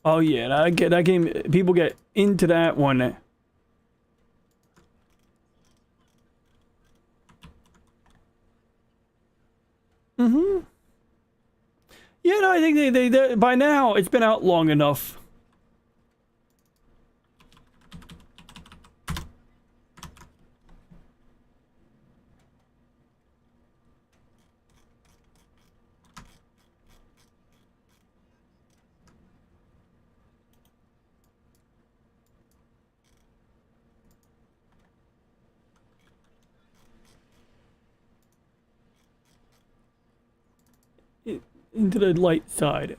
Oh yeah, that game. People get into that one. Mm-hmm. Yeah, no, I think they by now it's been out long enough. Into the light side.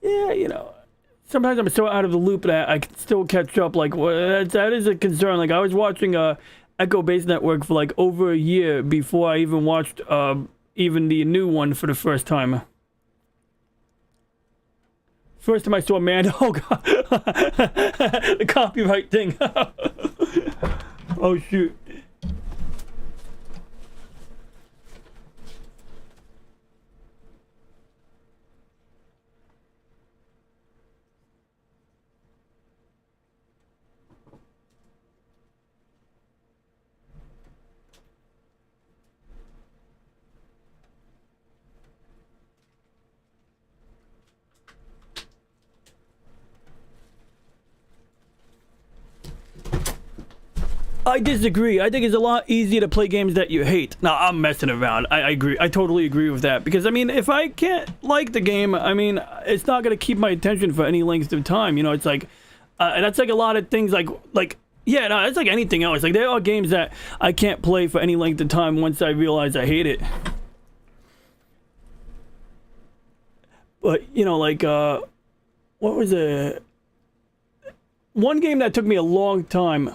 Yeah, you know, sometimes I'm so out of the loop that I can still catch up. Like, that is a concern. Like, I was watching Echo Base Network for like over a year before I even watched even the new one for the first time. First time I saw Mando. Oh god, the copyright thing. Oh shoot. I disagree. I think it's a lot easier to play games that you hate. No, I'm messing around. I agree. I totally agree with that. Because, I mean, if I can't like the game, I mean, it's not going to keep my attention for any length of time. You know, it's like, and that's like a lot of things like, yeah, no, it's like anything else. Like, there are games that I can't play for any length of time once I realize I hate it. But, you know, like, what was it? One game that took me a long time.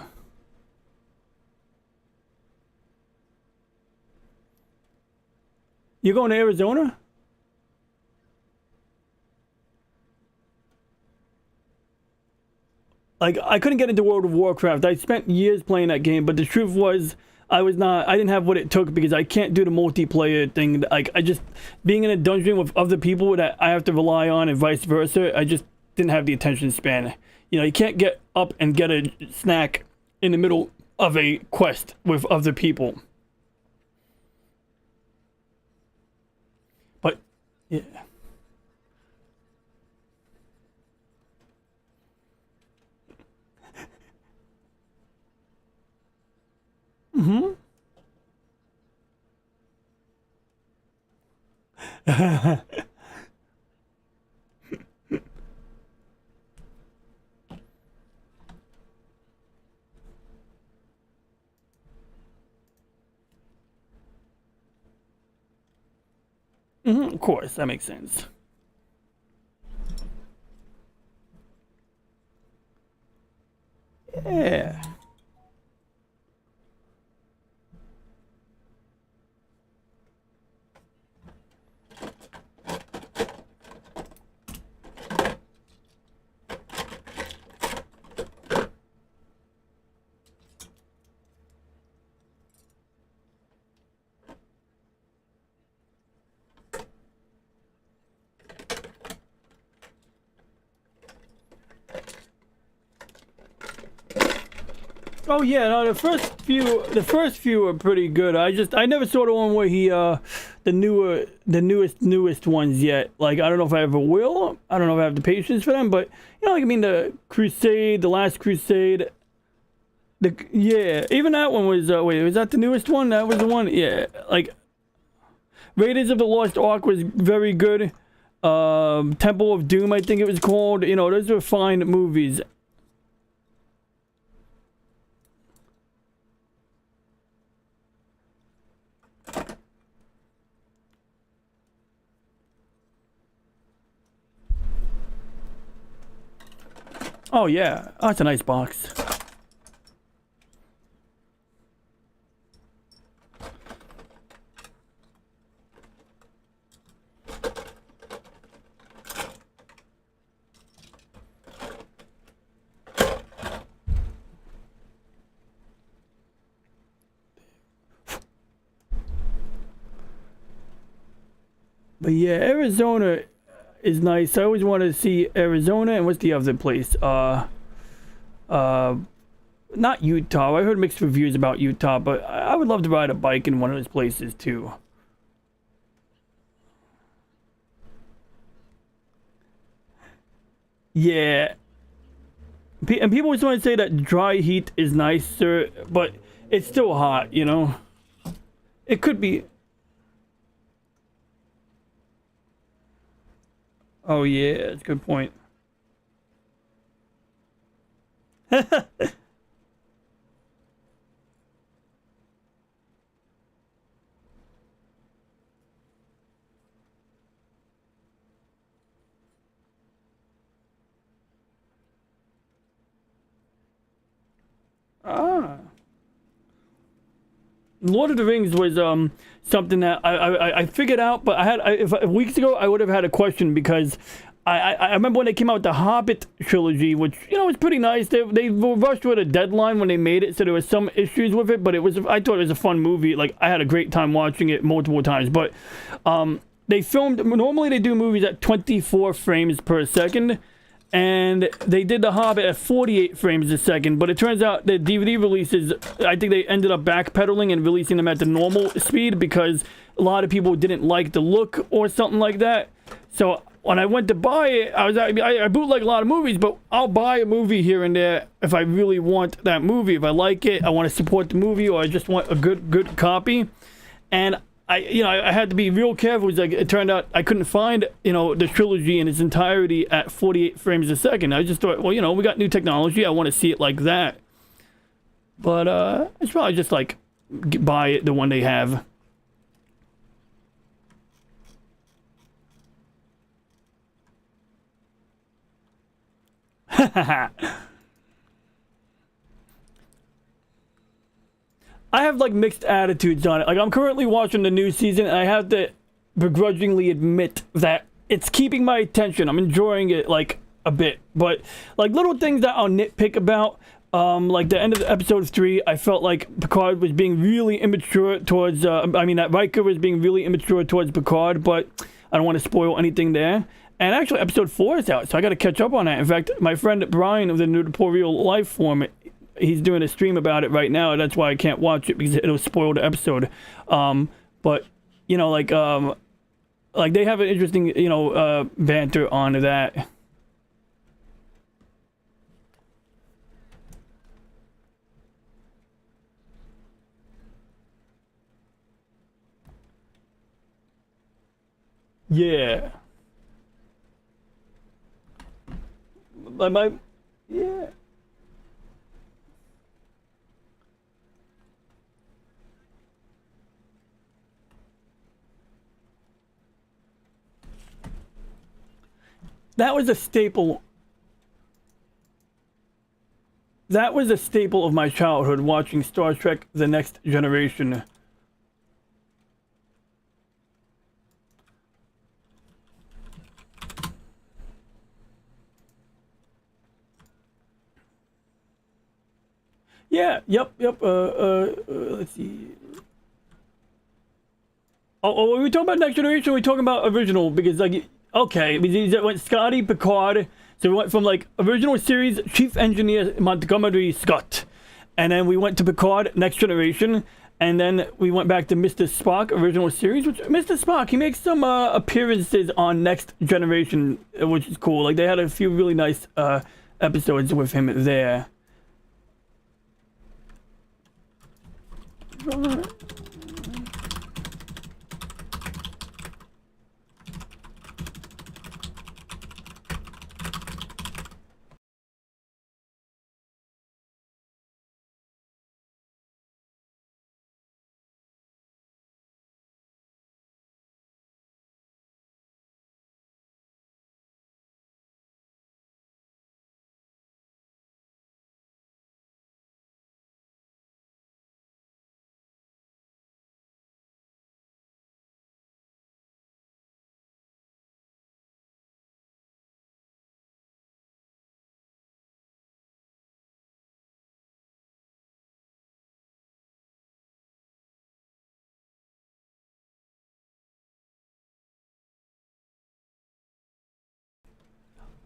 You going to Arizona? Like, I couldn't get into World of Warcraft. I spent years playing that game, but the truth was, I didn't have what it took because I can't do the multiplayer thing. Like, being in a dungeon with other people that I have to rely on and vice versa, I just didn't have the attention span. You know, you can't get up and get a snack in the middle of a quest with other people. But, yeah. Mm-hmm. Mm-hmm. Of course, that makes sense. Yeah. Oh yeah, no, the first few are pretty good. I never saw the one where he the newest ones yet. Like I don't know if I ever will. I don't know if I have the patience for them, but you know, like I mean, the Crusade, the Last Crusade. Yeah, even that one was. Wait, was that the newest one? That was the one. Yeah, like Raiders of the Lost Ark was very good. Temple of Doom, I think it was called. You know, those were fine movies. Oh yeah, oh, that's a nice box. But yeah, Arizona is nice. I always wanted to see Arizona, and what's the other place? Not Utah. I heard mixed reviews about Utah, but I would love to ride a bike in one of those places too. Yeah, and people always want to say that dry heat is nicer, but it's still hot, you know? It could be. Oh yeah, that's a good point. Ah. Lord of the Rings was something that I figured out, but if weeks ago I would have had a question because I remember when they came out with the Hobbit trilogy, which you know was pretty nice. They rushed with a deadline when they made it, so there was some issues with it. But I thought it was a fun movie. Like I had a great time watching it multiple times. But they filmed normally they do movies at 24 frames per second. And they did The Hobbit at 48 frames a second, but it turns out the DVD releases, I think they ended up backpedaling and releasing them at the normal speed because a lot of people didn't like the look or something like that. So when I went to buy it, I bootleg a lot of movies, but I'll buy a movie here and there if I really want that movie. If I like it, I want to support the movie, or I just want a good copy. And I had to be real careful. Like it turned out I couldn't find, the trilogy in its entirety at 48 frames a second. I just thought, well, we got new technology. I want to see it like that. But it's probably just like buy the one they have. I have like mixed attitudes on it. Like I'm currently watching the new season, and I have to begrudgingly admit that it's keeping my attention. I'm enjoying it like a bit, but like little things that I'll nitpick about. Like the end of episode 3, I felt like Picard was being really immature towards. That Riker was being really immature towards Picard, but I don't want to spoil anything there. And actually, episode 4 is out, so I got to catch up on that. In fact, my friend Brian of the Newport Life Forum, he's doing a stream about it right now. That's why I can't watch it because it'll spoil the episode. But like they have an interesting banter on that. Yeah. Yeah. That was a staple. That was a staple of my childhood, watching Star Trek: The Next Generation. Yeah, yep. Let's see. Oh, are we talking about Next Generation? Or are we talking about original? Because like, okay, it went Scotty Picard. So we went from like original series chief engineer Montgomery Scott, and then we went to Picard, Next Generation, and then we went back to Mr. Spock original series. Which Mr. Spock, he makes some appearances on Next Generation, which is cool. Like they had a few really nice episodes with him there.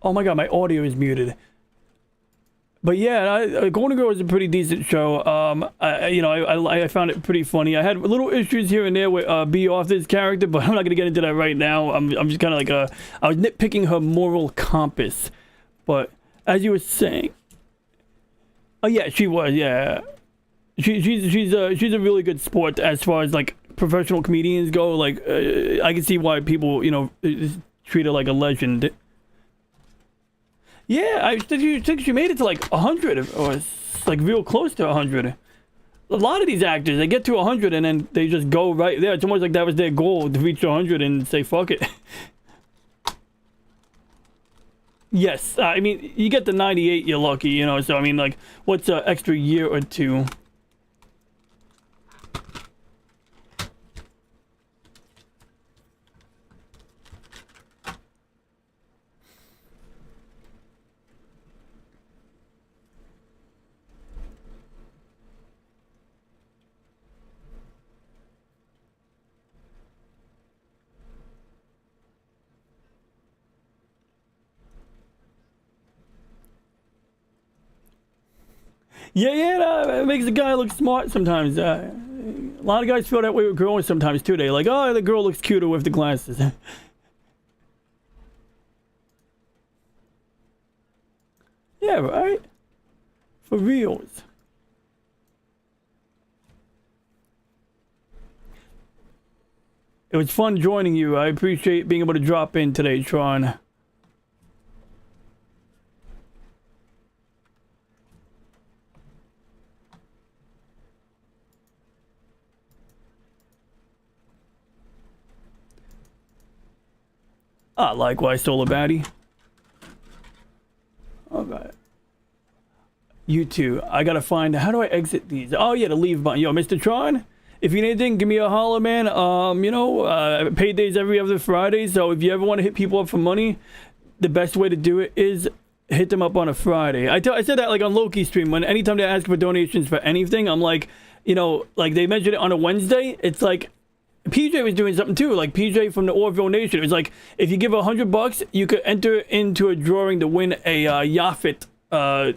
Oh my god, my audio is muted. But yeah, Golden Girl is a pretty decent show. I found it pretty funny. I had little issues here and there with B. Arthur's character, but I'm not gonna get into that right now. I'm just kind of like I was nitpicking her moral compass. But as you were saying, oh yeah, she was, yeah. She's a really good sport as far as like professional comedians go. Like I can see why people treat her like a legend. Yeah, I think she made it to like 100 or like real close to 100. A lot of these actors, they get to 100 and then they just go right there. It's almost like that was their goal, to reach 100 and say fuck it. Yes, I mean, you get to 98, you're lucky, so I mean, like, what's an extra year or two? Yeah, it makes the guy look smart sometimes. A lot of guys feel that way with girls sometimes too. They're like, oh, the girl looks cuter with the glasses. Yeah, right? For reals. It was fun joining you. I appreciate being able to drop in today, Tron. Likewise, Solar Baddie. Okay. You too. I gotta find, how do I exit these? Oh yeah, the leave button. Yo, Mr. Tron, if you need anything, give me a holler, man. Paydays every other Friday, so if you ever want to hit people up for money, the best way to do it is hit them up on a Friday. I said that like on Loki stream, when anytime they ask for donations for anything, I'm like, like they mentioned it on a Wednesday, it's like, PJ was doing something too, like PJ from the Orville Nation. It was like, if you give $100, you could enter into a drawing to win a Yaphet,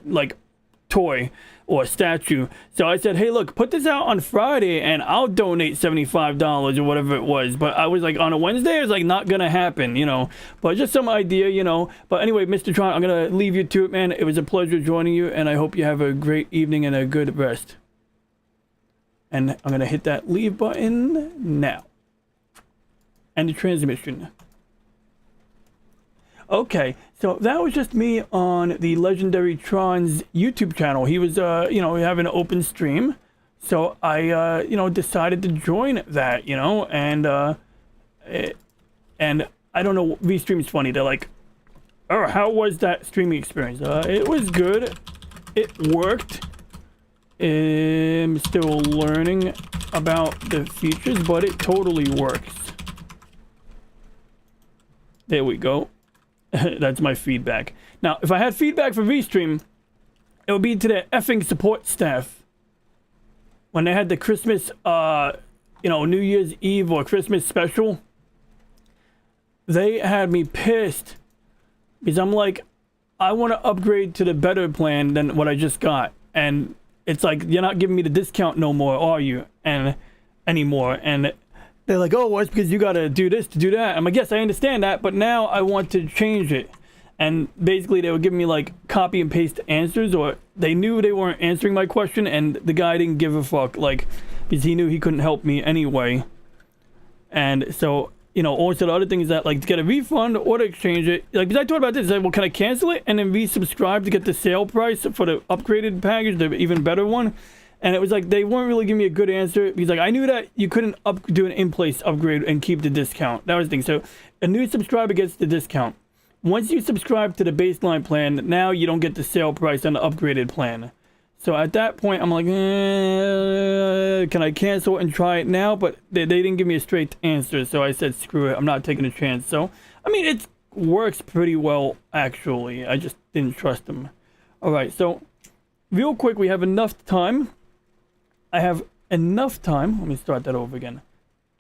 like, toy or statue. So I said, hey, look, put this out on Friday and I'll donate $75 or whatever it was. But I was like, on a Wednesday, it's like not gonna happen, But just some idea, But anyway, Mr. Tron, I'm gonna leave you to it, man. It was a pleasure joining you, and I hope you have a great evening and a good rest. And I'm going to hit that leave button now. And the transmission. Okay, so that was just me on the Legendary Tron's YouTube channel. He was, having an open stream. So I, decided to join that, and I don't know, V-Stream's funny. They're like, oh, how was that streaming experience? It was good. It worked. I'm still learning about the features, but it totally works. There we go. That's my feedback. Now, if I had feedback for VStream, it would be to the effing support staff. When they had the Christmas, New Year's Eve or Christmas special, they had me pissed. Because I'm like, I want to upgrade to the better plan than what I just got. And it's like, you're not giving me the discount no more, are you? And anymore. And they're like, oh, well, it's because you got to do this to do that. I'm like, yes, I understand that, but now I want to change it. And basically they were giving me like copy and paste answers, or they knew they weren't answering my question and the guy didn't give a fuck, like, because he knew he couldn't help me anyway. And so, you know, also the other thing is that, like, to get a refund or to exchange it, like, because I thought about this, I said, well, can I cancel it and then resubscribe to get the sale price for the upgraded package, the even better one? And it was like, they weren't really giving me a good answer. Because, like, I knew that you couldn't do an in-place upgrade and keep the discount. That was the thing. So a new subscriber gets the discount. Once you subscribe to the baseline plan, now you don't get the sale price on the upgraded plan. So at that point, I'm like, can I cancel and try it now? But they didn't give me a straight answer. So I said, screw it. I'm not taking a chance. So, I mean, it works pretty well, actually. I just didn't trust them. All right. So real quick, we have enough time. I have enough time. Let me start that over again.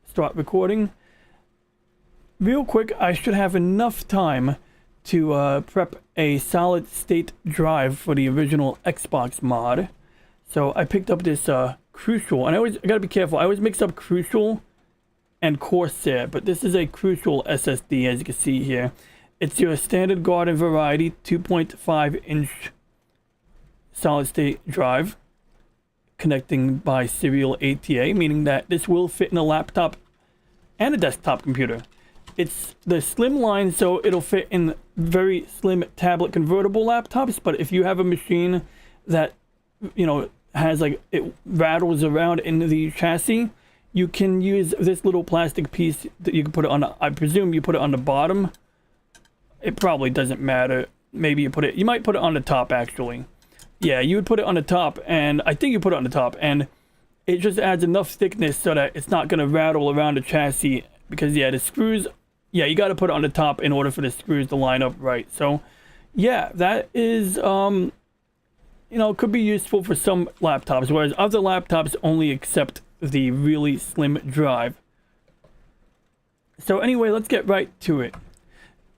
Start recording. Real quick, I should have enough time to prep a solid state drive for the original Xbox mod. So I picked up this Crucial, and I gotta be careful. I always mix up Crucial and Corsair, but this is a Crucial SSD, as you can see here. It's your standard garden variety 2.5-inch solid state drive connecting by serial ATA, meaning that this will fit in a laptop and a desktop computer. It's the slim line, so it'll fit in very slim tablet convertible laptops. But if you have a machine that, you know, has like, it rattles around in the chassis, you can use this little plastic piece that you can put it on. I presume you put it on the bottom. It probably doesn't matter. Maybe you might put it on the top, actually. Yeah, you would put it on the top, and I think you put it on the top, and it just adds enough thickness so that it's not going to rattle around the chassis. Because, yeah, the screws, yeah, you got to put it on the top in order for the screws to line up right. So, yeah, that is, you know, could be useful for some laptops, whereas other laptops only accept the really slim drive. So, anyway, let's get right to it.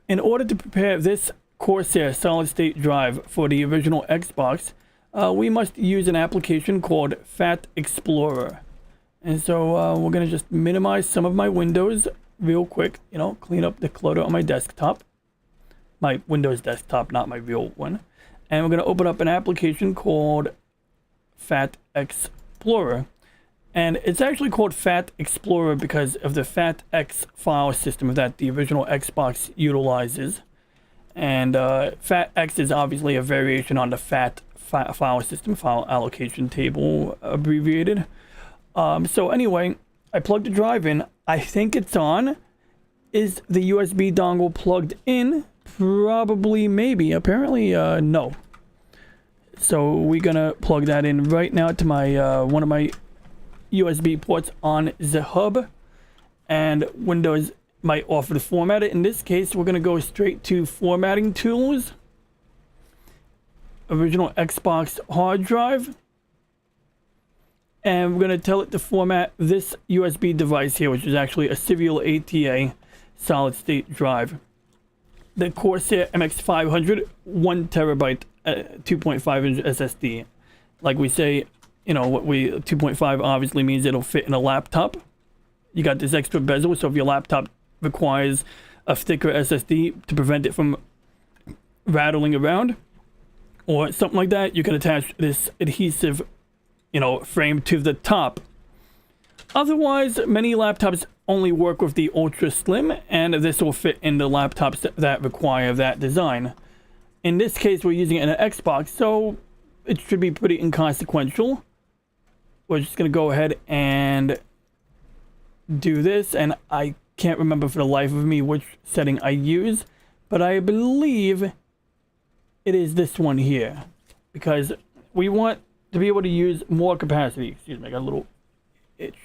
In order to prepare this Corsair solid-state drive for the original Xbox, we must use an application called Fat Explorer. And so we're going to just minimize some of my windows real quick, you know, clean up the clutter on my desktop. My Windows desktop, not my real one. And we're going to open up an application called Fat Explorer. And it's actually called Fat Explorer because of the FATX file system that the original Xbox utilizes. And FATX is obviously a variation on the FAT file system, file allocation table abbreviated. So anyway, I plugged the drive in. I think it's on. Is the USB dongle plugged in? Probably, maybe. Apparently, no. So we're gonna plug that in right now to my one of my USB ports on the hub. And Windows might offer to format it. In this case, we're gonna go straight to formatting tools. Original Xbox hard drive. And we're going to tell it to format this USB device here, which is actually a serial ATA solid state drive. The Corsair MX500 1 terabyte 2.5-inch SSD. Like we say, you know, 2.5 obviously means it'll fit in a laptop. You got this extra bezel, so if your laptop requires a thicker SSD to prevent it from rattling around or something like that, you can attach this adhesive, you know, frame to the top. Otherwise, many laptops only work with the ultra slim, and this will fit in the laptops that require that design. In this case, we're using it in an Xbox, so it should be pretty inconsequential. We're just going to go ahead and do this, and I can't remember for the life of me which setting I use, but I believe it is this one here, because we want to be able to use more capacity. Excuse me, I got a little itch.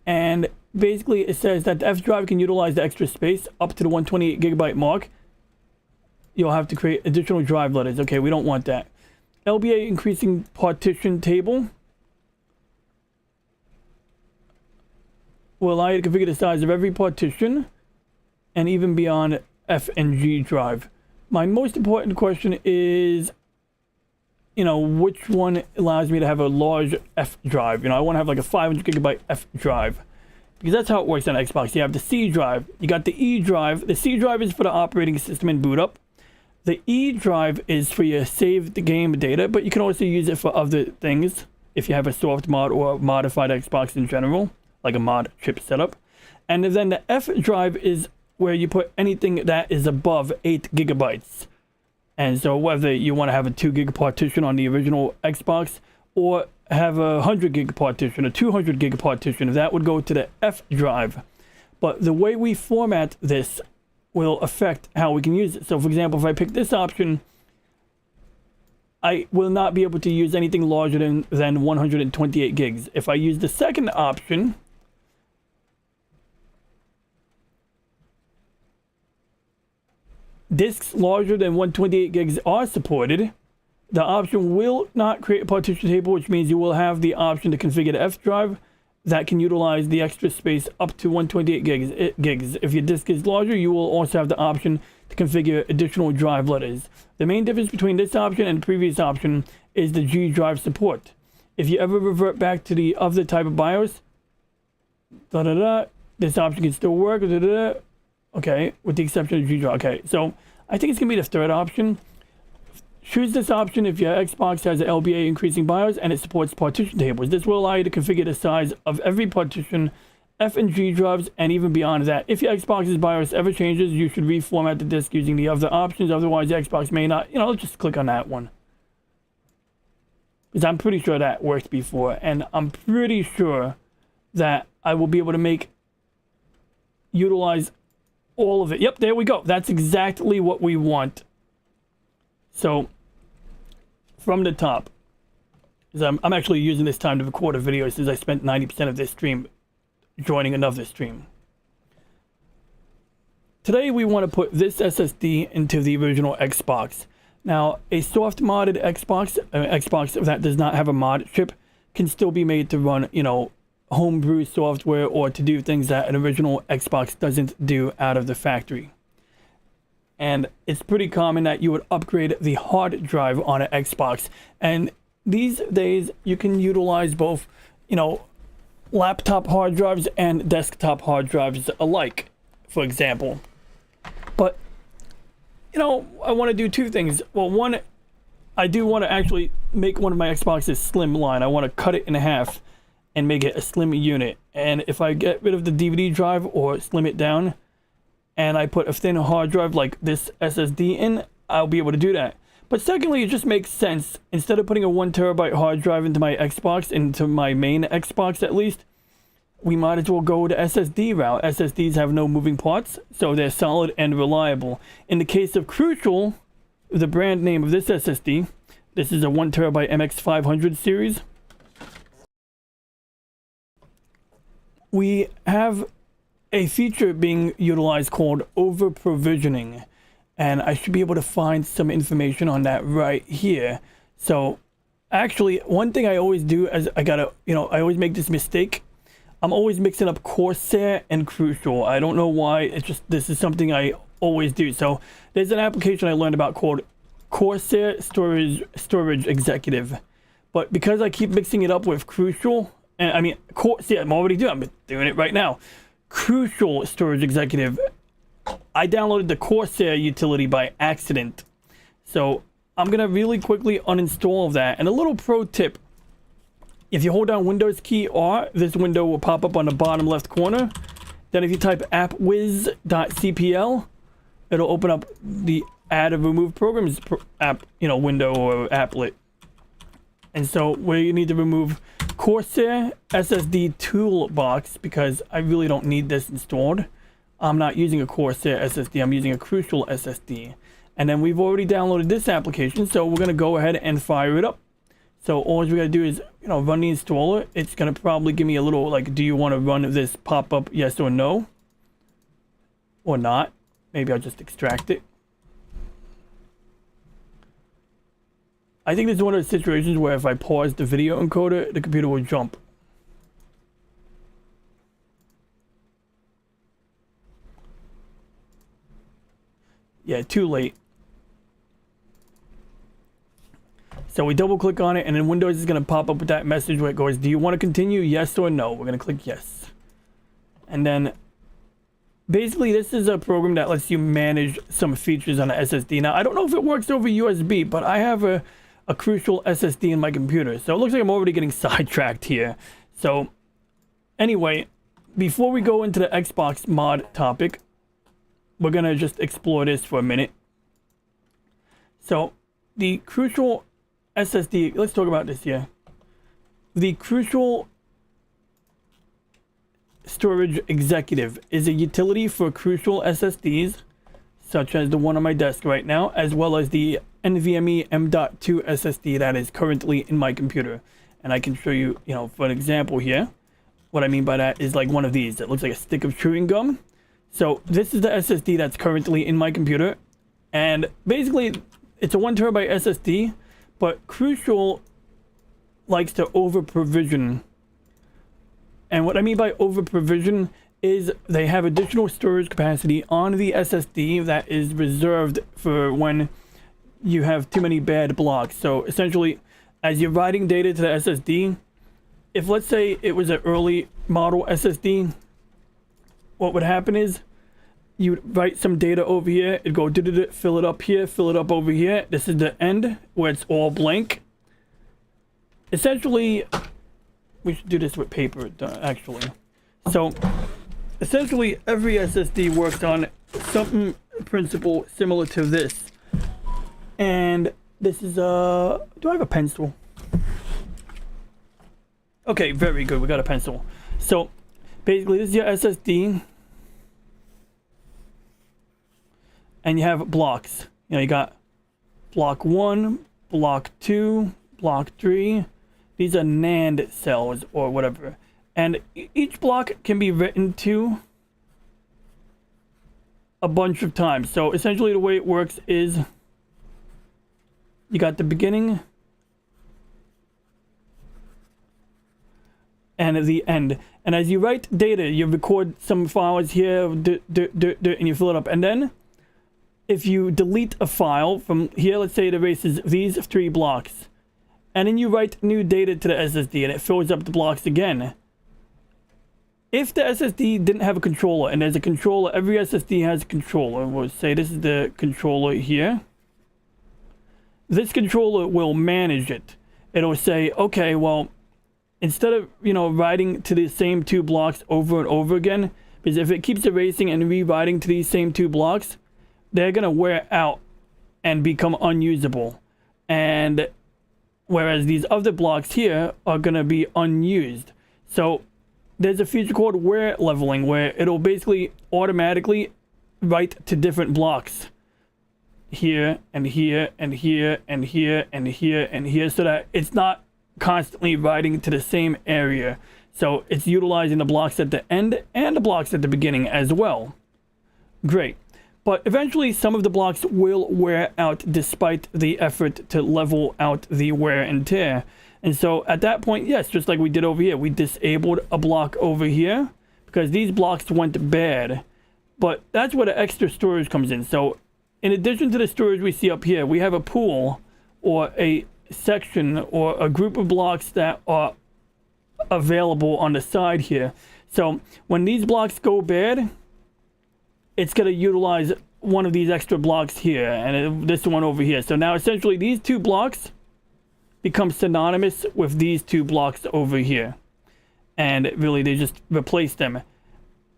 And basically it says that the F drive can utilize the extra space up to the 128 gigabyte mark. You'll have to create additional drive letters. Okay, we don't want that. LBA increasing partition table will allow you to configure the size of every partition and even beyond F and G drive. My most important question is, you know, which one allows me to have a large F drive. You know, I want to have like a 500 gigabyte F drive. Because that's how it works on Xbox. You have the C drive, you got the E drive. The C drive is for the operating system and boot up. The E drive is for your save the game data, but you can also use it for other things if you have a soft mod or a modified Xbox in general, like a mod chip setup. And then the F drive is where you put anything that is above 8 gigabytes. And so whether you want to have a 2 gig partition on the original Xbox or have a 100 gig partition, a 200 gig partition, that would go to the F drive. But the way we format this will affect how we can use it. So for example, if I pick this option, I will not be able to use anything larger than 128 gigs. If I use the second option, disks larger than 128 gigs are supported. The option will not create a partition table, which means you will have the option to configure the F drive that can utilize the extra space up to 128 gigs. If your disk is larger, you will also have the option to configure additional drive letters. The main difference between this option and the previous option is the G drive support. If you ever revert back to the other type of BIOS, this option can still work. Okay, with the exception of G drive. Okay, so I think it's gonna be the third option. Choose this option if your Xbox has an LBA increasing BIOS and it supports partition tables. This will allow you to configure the size of every partition, F and G drives, and even beyond that. If your Xbox's BIOS ever changes, you should reformat the disk using the other options. Otherwise, the Xbox may not. You know, let's just click on that one. Because I'm pretty sure that worked before. And I'm pretty sure that I will be able to utilize all of it. Yep, there we go. That's exactly what we want. So, from the top, I'm actually using this time to record a video since I spent 90% of this stream joining another stream. Today we want to put this SSD into the original Xbox. Now, a soft modded Xbox, Xbox that does not have a mod chip, can still be made to run, you know, homebrew software or to do things that an original Xbox doesn't do out of the factory. And it's pretty common that you would upgrade the hard drive on an Xbox. And these days, you can utilize both, you know, laptop hard drives and desktop hard drives alike, for example. But, you know, I want to do two things. Well, one, I do want to actually make one of my Xboxes slimline. I want to cut it in half and make it a slim unit. And if I get rid of the DVD drive or slim it down, and I put a thin hard drive like this SSD in, I'll be able to do that. But secondly, it just makes sense. Instead of putting a 1 terabyte hard drive into my Xbox, into my main Xbox at least, we might as well go the SSD route. SSDs have no moving parts, so they're solid and reliable. In the case of Crucial, the brand name of this SSD, this is a 1 terabyte MX500 series. We have a feature being utilized called over provisioning, and I should be able to find some information on that right here. So actually, one thing I always do is I always make this mistake. I'm always mixing up Corsair and Crucial. I don't know why. It's just, this is something I always do. So there's an application I learned about called Corsair Storage Executive, but because I keep mixing it up with Crucial, and I mean Corsair, I'm doing it right now. Crucial Storage Executive, I downloaded the Corsair utility by accident. So I'm gonna really quickly uninstall that. And a little pro tip, if you hold down Windows key R, this window will pop up on the bottom left corner. Then if you type appwiz.cpl, it'll open up the add and remove programs app, window or applet. And so where you need to remove Corsair SSD toolbox, because I really don't need this installed. I'm not using a Corsair SSD, I'm using a Crucial SSD. And then we've already downloaded this application, so we're gonna go ahead and fire it up. So all we gotta do is, run the installer. It's gonna probably give me a little, like, do you wanna run this pop-up, yes or no? Or not. Maybe I'll just extract it. I think this is one of the situations where if I pause the video encoder, the computer will jump. Yeah, too late. So we double click on it, and then Windows is going to pop up with that message where it goes, do you want to continue, yes or no? We're going to click yes. And then basically this is a program that lets you manage some features on a SSD. Now, I don't know if it works over USB, but I have a Crucial SSD in my computer. So it looks like I'm already getting sidetracked here. So anyway, before we go into the Xbox mod topic, we're going to just explore this for a minute. So the Crucial SSD, let's talk about this here. The Crucial Storage Executive is a utility for Crucial SSDs, such as the one on my desk right now, as well as the NVMe M.2 SSD that is currently in my computer. And I can show you, for an example here. What I mean by that is like one of these that looks like a stick of chewing gum. So this is the SSD that's currently in my computer. And basically, it's a 1 terabyte SSD, but Crucial likes to over-provision. And what I mean by over-provision is they have additional storage capacity on the SSD that is reserved for when you have too many bad blocks. So essentially, as you're writing data to the SSD, if let's say it was an early model SSD, what would happen is you'd write some data over here, it'd go fill it up here, fill it up over here. This is the end where it's all blank. Essentially, we should do this with paper actually. So essentially every SSD works on something principle similar to this. And this is do I have a pencil? Okay, very good, we got a pencil. So basically this is your SSD, and you have blocks. You got block 1, block 2, block 3. These are NAND cells or whatever. And each block can be written to a bunch of times. So essentially the way it works is you got the beginning and the end. And as you write data, you record some files here, and you fill it up. And then if you delete a file from here, let's say it erases these 3 blocks, and then you write new data to the SSD and it fills up the blocks again. If the SSD didn't have a controller, and there's a controller, every SSD has a controller. We'll say this is the controller here. This controller will manage it. It'll say, okay, well, instead of, writing to the same 2 blocks over and over again, because if it keeps erasing and rewriting to these same 2 blocks, they're going to wear out and become unusable. And whereas these other blocks here are going to be unused. So there's a feature called wear leveling where it'll basically automatically write to different blocks. Here and here and here and here and here and here, so that it's not constantly writing to the same area. So it's utilizing the blocks at the end and the blocks at the beginning as well. Great. But eventually some of the blocks will wear out despite the effort to level out the wear and tear. And so at that point, yes, just like we did over here, we disabled a block over here because these blocks went bad. But that's where the extra storage comes in. So in addition to the storage we see up here, we have a pool or a section or a group of blocks that are available on the side here. So when these blocks go bad, it's going to utilize one of these extra blocks here and this one over here. So now essentially these 2 blocks become synonymous with these 2 blocks over here. And really they just replace them.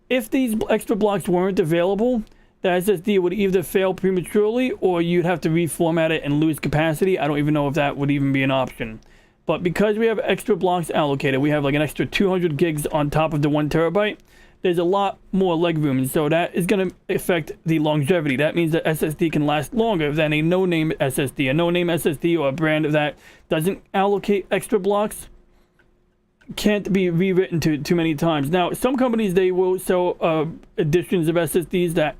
If these extra blocks weren't available, the SSD would either fail prematurely or you'd have to reformat it and lose capacity. I don't even know if that would even be an option. But because we have extra blocks allocated, we have like an extra 200 gigs on top of the 1 terabyte, there's a lot more leg room. So that is going to affect the longevity. That means that SSD can last longer than a no-name SSD. A no-name SSD or a brand that doesn't allocate extra blocks can't be rewritten to too many times. Now, some companies, they will sell editions of SSDs that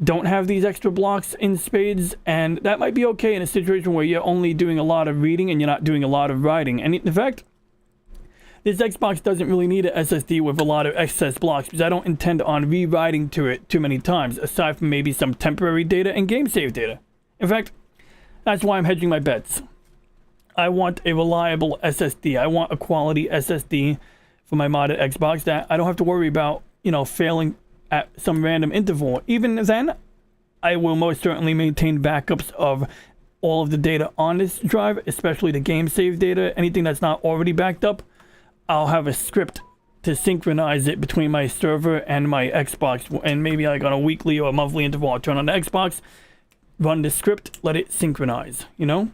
don't have these extra blocks in spades, and that might be okay in a situation where you're only doing a lot of reading and you're not doing a lot of writing. And in fact, this Xbox doesn't really need an SSD with a lot of excess blocks because I don't intend on rewriting to it too many times, aside from maybe some temporary data and game save data. In fact, that's why I'm hedging my bets. I want a reliable SSD. I want a quality SSD for my modded Xbox that I don't have to worry about, you know, failing at some random interval. Even then, I will most certainly maintain backups of all of the data on this drive, especially the game save data. Anything that's not already backed up, I'll have a script to synchronize it between my server and my Xbox. And maybe like on a weekly or a monthly interval, I'll turn on the Xbox, run the script, let it synchronize, you know?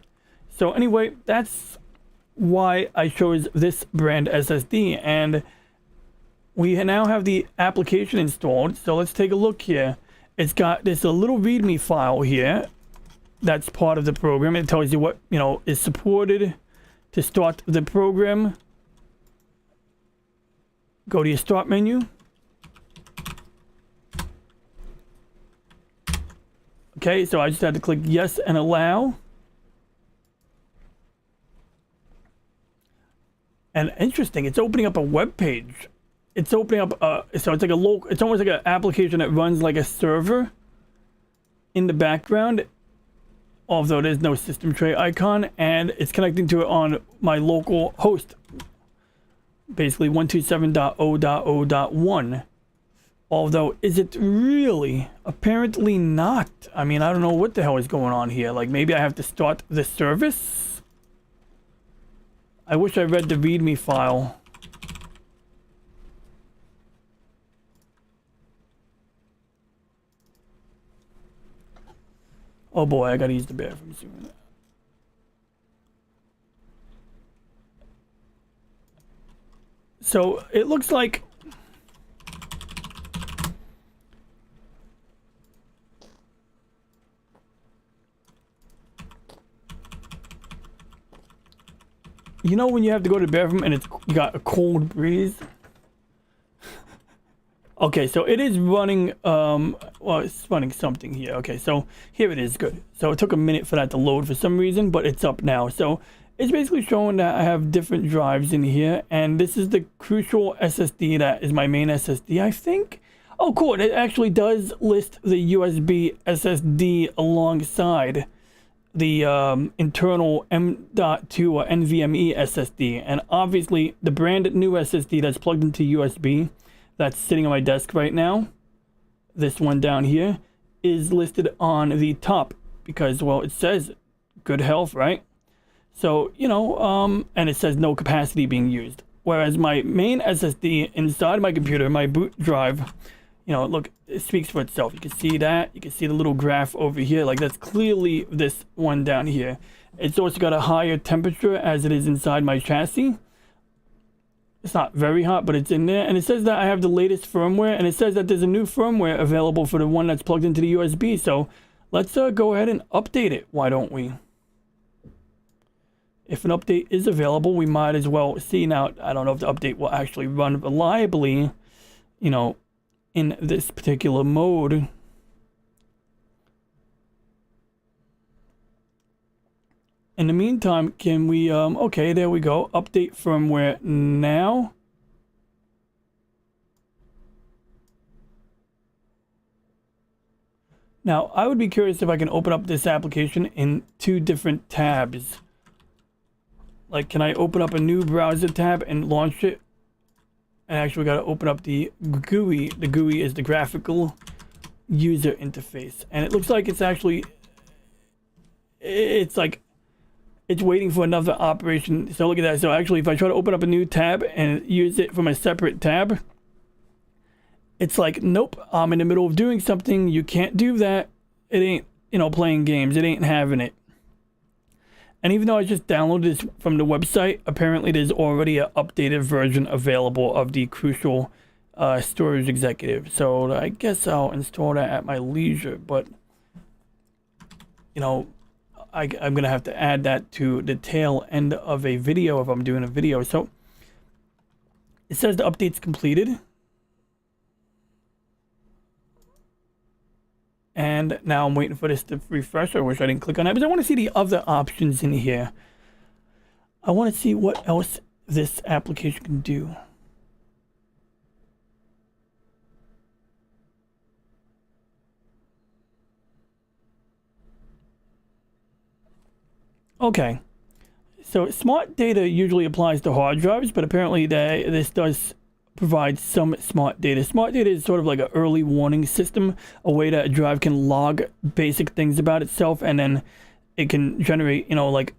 So anyway, that's why I chose this brand SSD. And we now have the application installed. So let's take a look here. It's got this little README file here. That's part of the program. It tells you what, you know, is supported to start the program. Go to your start menu. Okay, so I just had to click yes and allow. And interesting, it's opening up a web page. It's opening up so it's like a local, it's almost like an application that runs like a server in the background, although there's no system tray icon, and it's connecting to it on my local host, basically 127.0.0.1. Although, is it really? Apparently not. I mean, I don't know what the hell is going on here. Like, maybe I have to start the service? I wish I read the README file. Oh boy, I gotta use the bathroom soon. So, it looks like... You know when you have to go to the bathroom and you got a cold breeze? Okay, so it is running, well, it's running something here. Okay, so here it is, good. So it took a minute for that to load for some reason, but it's up now. So it's basically showing that I have different drives in here, and this is the Crucial SSD that is my main SSD, I think. Oh, cool, it actually does list the USB SSD alongside the internal M.2 or NVMe SSD, and obviously the brand new SSD that's plugged into USB that's sitting on my desk right now, this one down here, is listed on the top because, well, it says good health, right? So, you know, and it says no capacity being used. Whereas my main SSD inside my computer, my boot drive, you know, look, it speaks for itself. You can see that. You can see the little graph over here. Like, that's clearly this one down here. It's also got a higher temperature as it is inside my chassis. It's not very hot, but it's in there. And it says that I have the latest firmware. And it says that there's a new firmware available for the one that's plugged into the USB. So let's go ahead and update it. Why don't we? If an update is available, we might as well see. Now, I don't know if the update will actually run reliably, you know, in this particular mode. In the meantime, can we, okay, there we go. Update firmware now. Now, I would be curious if I can open up this application in 2 different tabs. Like, can I open up a new browser tab and launch it? And actually, we got to open up the GUI. The GUI is the graphical user interface. And it looks like it's actually, it's like, it's waiting for another operation. So look at that. So actually, if I try to open up a new tab and use it from a separate tab, it's like, nope, I'm in the middle of doing something. You can't do that. It ain't, you know, playing games. It ain't having it. And even though I just downloaded this from the website, apparently there's already an updated version available of the Crucial Storage Executive. So I guess I'll install that at my leisure. But, you know, I'm going to have to add that to the tail end of a video if I'm doing a video. So it says the update's completed. And now I'm waiting for this to refresh. I wish I didn't click on that, because I want to see the other options in here. I want to see what else this application can do. Okay. So smart data usually applies to hard drives, but apparently this does provide some smart data. Smart data is sort of like an early warning system, a way that a drive can log basic things about itself, and then it can generate, like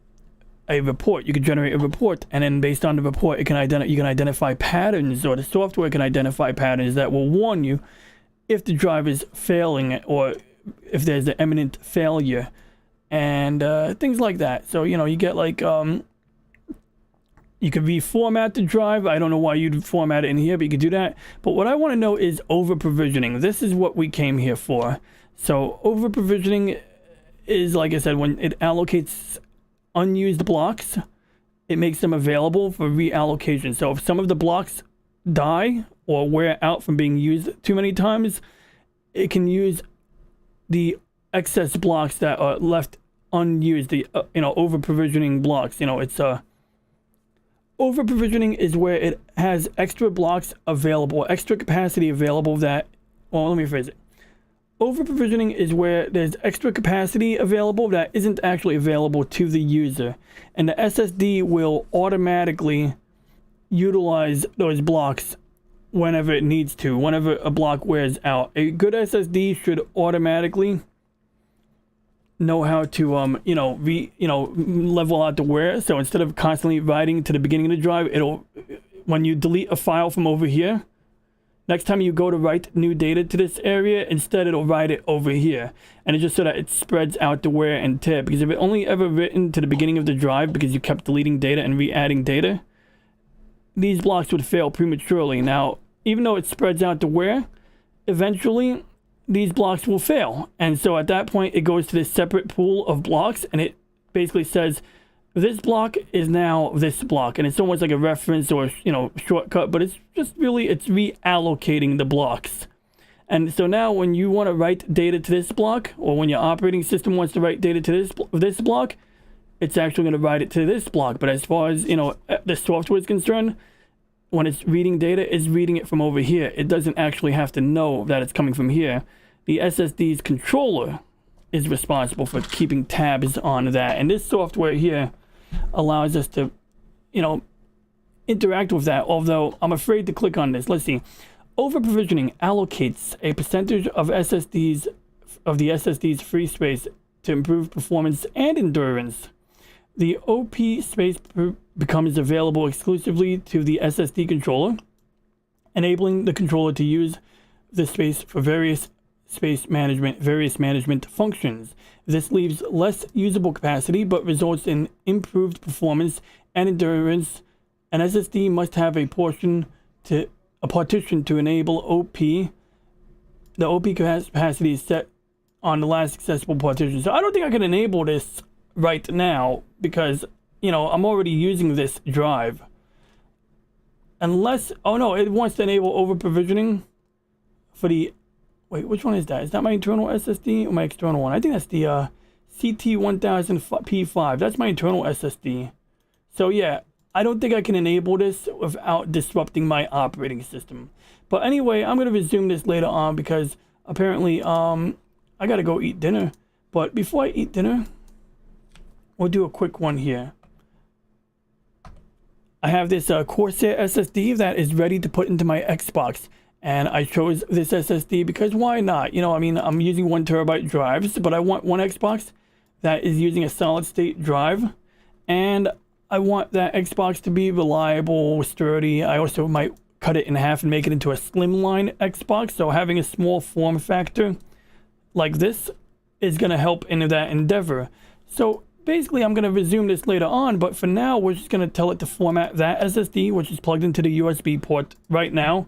a report. You could generate a report, and then based on the report, you can identify patterns, or the software can identify patterns that will warn you if the drive is failing or if there's an imminent failure, and things like that. So you get like you could reformat the drive. I don't know why you'd format it in here, but you could do that. But what I want to know is over provisioning. This is what we came here for. So over provisioning is, like I said, when it allocates unused blocks, it makes them available for reallocation. So if some of the blocks die or wear out from being used too many times, it can use the excess blocks that are left unused, the over provisioning blocks. It's over provisioning is where it has extra blocks available, extra capacity available that, well, let me phrase it. Over provisioning is where there's extra capacity available that isn't actually available to the user, and the SSD will automatically utilize those blocks whenever it needs to, whenever a block wears out. A good SSD should automatically know how to level out the wear. So instead of constantly writing to the beginning of the drive, when you delete a file from over here, next time you go to write new data to this area, instead it'll write it over here, and it's just so that it spreads out the wear and tear. Because if it only ever written to the beginning of the drive because you kept deleting data and re-adding data, these blocks would fail prematurely. Now, even though it spreads out the wear, eventually these blocks will fail, and so at that point it goes to this separate pool of blocks, and it basically says this block is now this block, and it's almost like a reference or shortcut, but it's just really, it's reallocating the blocks. And so now when you want to write data to this block, or when your operating system wants to write data to this block, it's actually going to write it to this block. But as far as the software is concerned, when it's reading data, it's reading it from over here. It doesn't actually have to know that it's coming from here. The SSD's controller is responsible for keeping tabs on that, and this software here allows us to interact with that, although I'm afraid to click on this. Let's see. Over provisioning allocates a percentage of the SSD's free space to improve performance and endurance. The OP space becomes available exclusively to the SSD controller, enabling the controller to use the space for various management functions. This leaves less usable capacity, but results in improved performance and endurance. An SSD must have a partition to enable OP. The OP capacity is set on the last accessible partition. So I don't think I can enable this right now because I'm already using this drive. Unless, oh no, it wants to enable over provisioning for the, wait, which one is that? Is that my internal SSD or my external one? I think that's the CT1000P5. That's my internal SSD. So yeah, I don't think I can enable this without disrupting my operating system. But anyway, I'm going to resume this later on because apparently I got to go eat dinner. But before I eat dinner, we'll do a quick one here. I have this Corsair SSD that is ready to put into my Xbox. And I chose this SSD because why not? I'm using 1 terabyte drives, but I want one Xbox that is using a solid state drive. And I want that Xbox to be reliable, sturdy. I also might cut it in half and make it into a slimline Xbox. So having a small form factor like this is going to help in that endeavor. So basically, I'm going to resume this later on, but for now, we're just going to tell it to format that SSD, which is plugged into the USB port right now.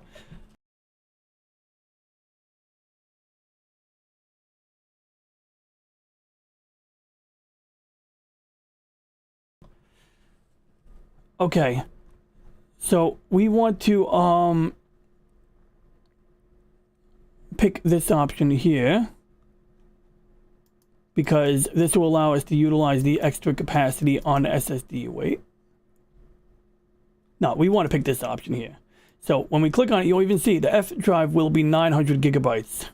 Okay, so we want to pick this option here because this will allow us to utilize the extra capacity on the SSD. Wait. No, we want to pick this option here. So when we click on it, you'll even see the F drive will be 900 gigabytes.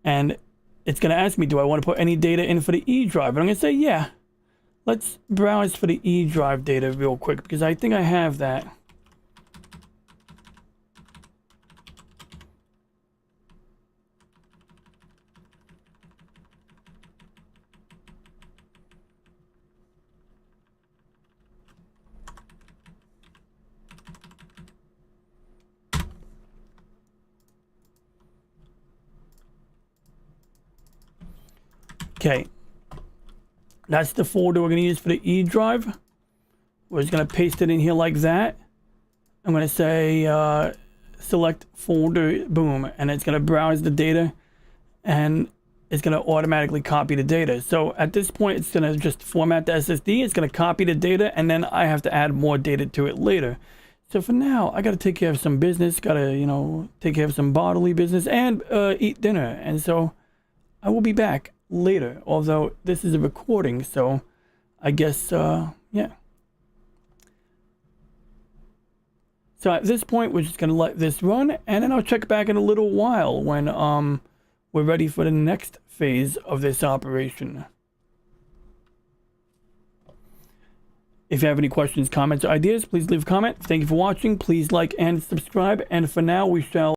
And it's going to ask me, do I want to put any data in for the E drive? And I'm going to say, yeah. let's browse for the E drive data real quick because I think I have that. Okay, that's the folder we're going to use for the E drive. We're just going to paste it in here like that. I'm going to say select folder, boom, and it's going to browse the data and it's going to automatically copy the data. So at this point, it's going to just format the SSD. It's going to copy the data, and then I have to add more data to it later. So for now, I got to take care of some business, got to, you know, take care of some bodily business and eat dinner. And so I will be back later, although this is a recording, so I guess yeah. So at this point we're just gonna let this run, and then I'll check back in a little while when we're ready for the next phase of this operation. If you have any questions, comments, or ideas, please leave a comment. Thank you for watching. Please like and subscribe, and for now we shall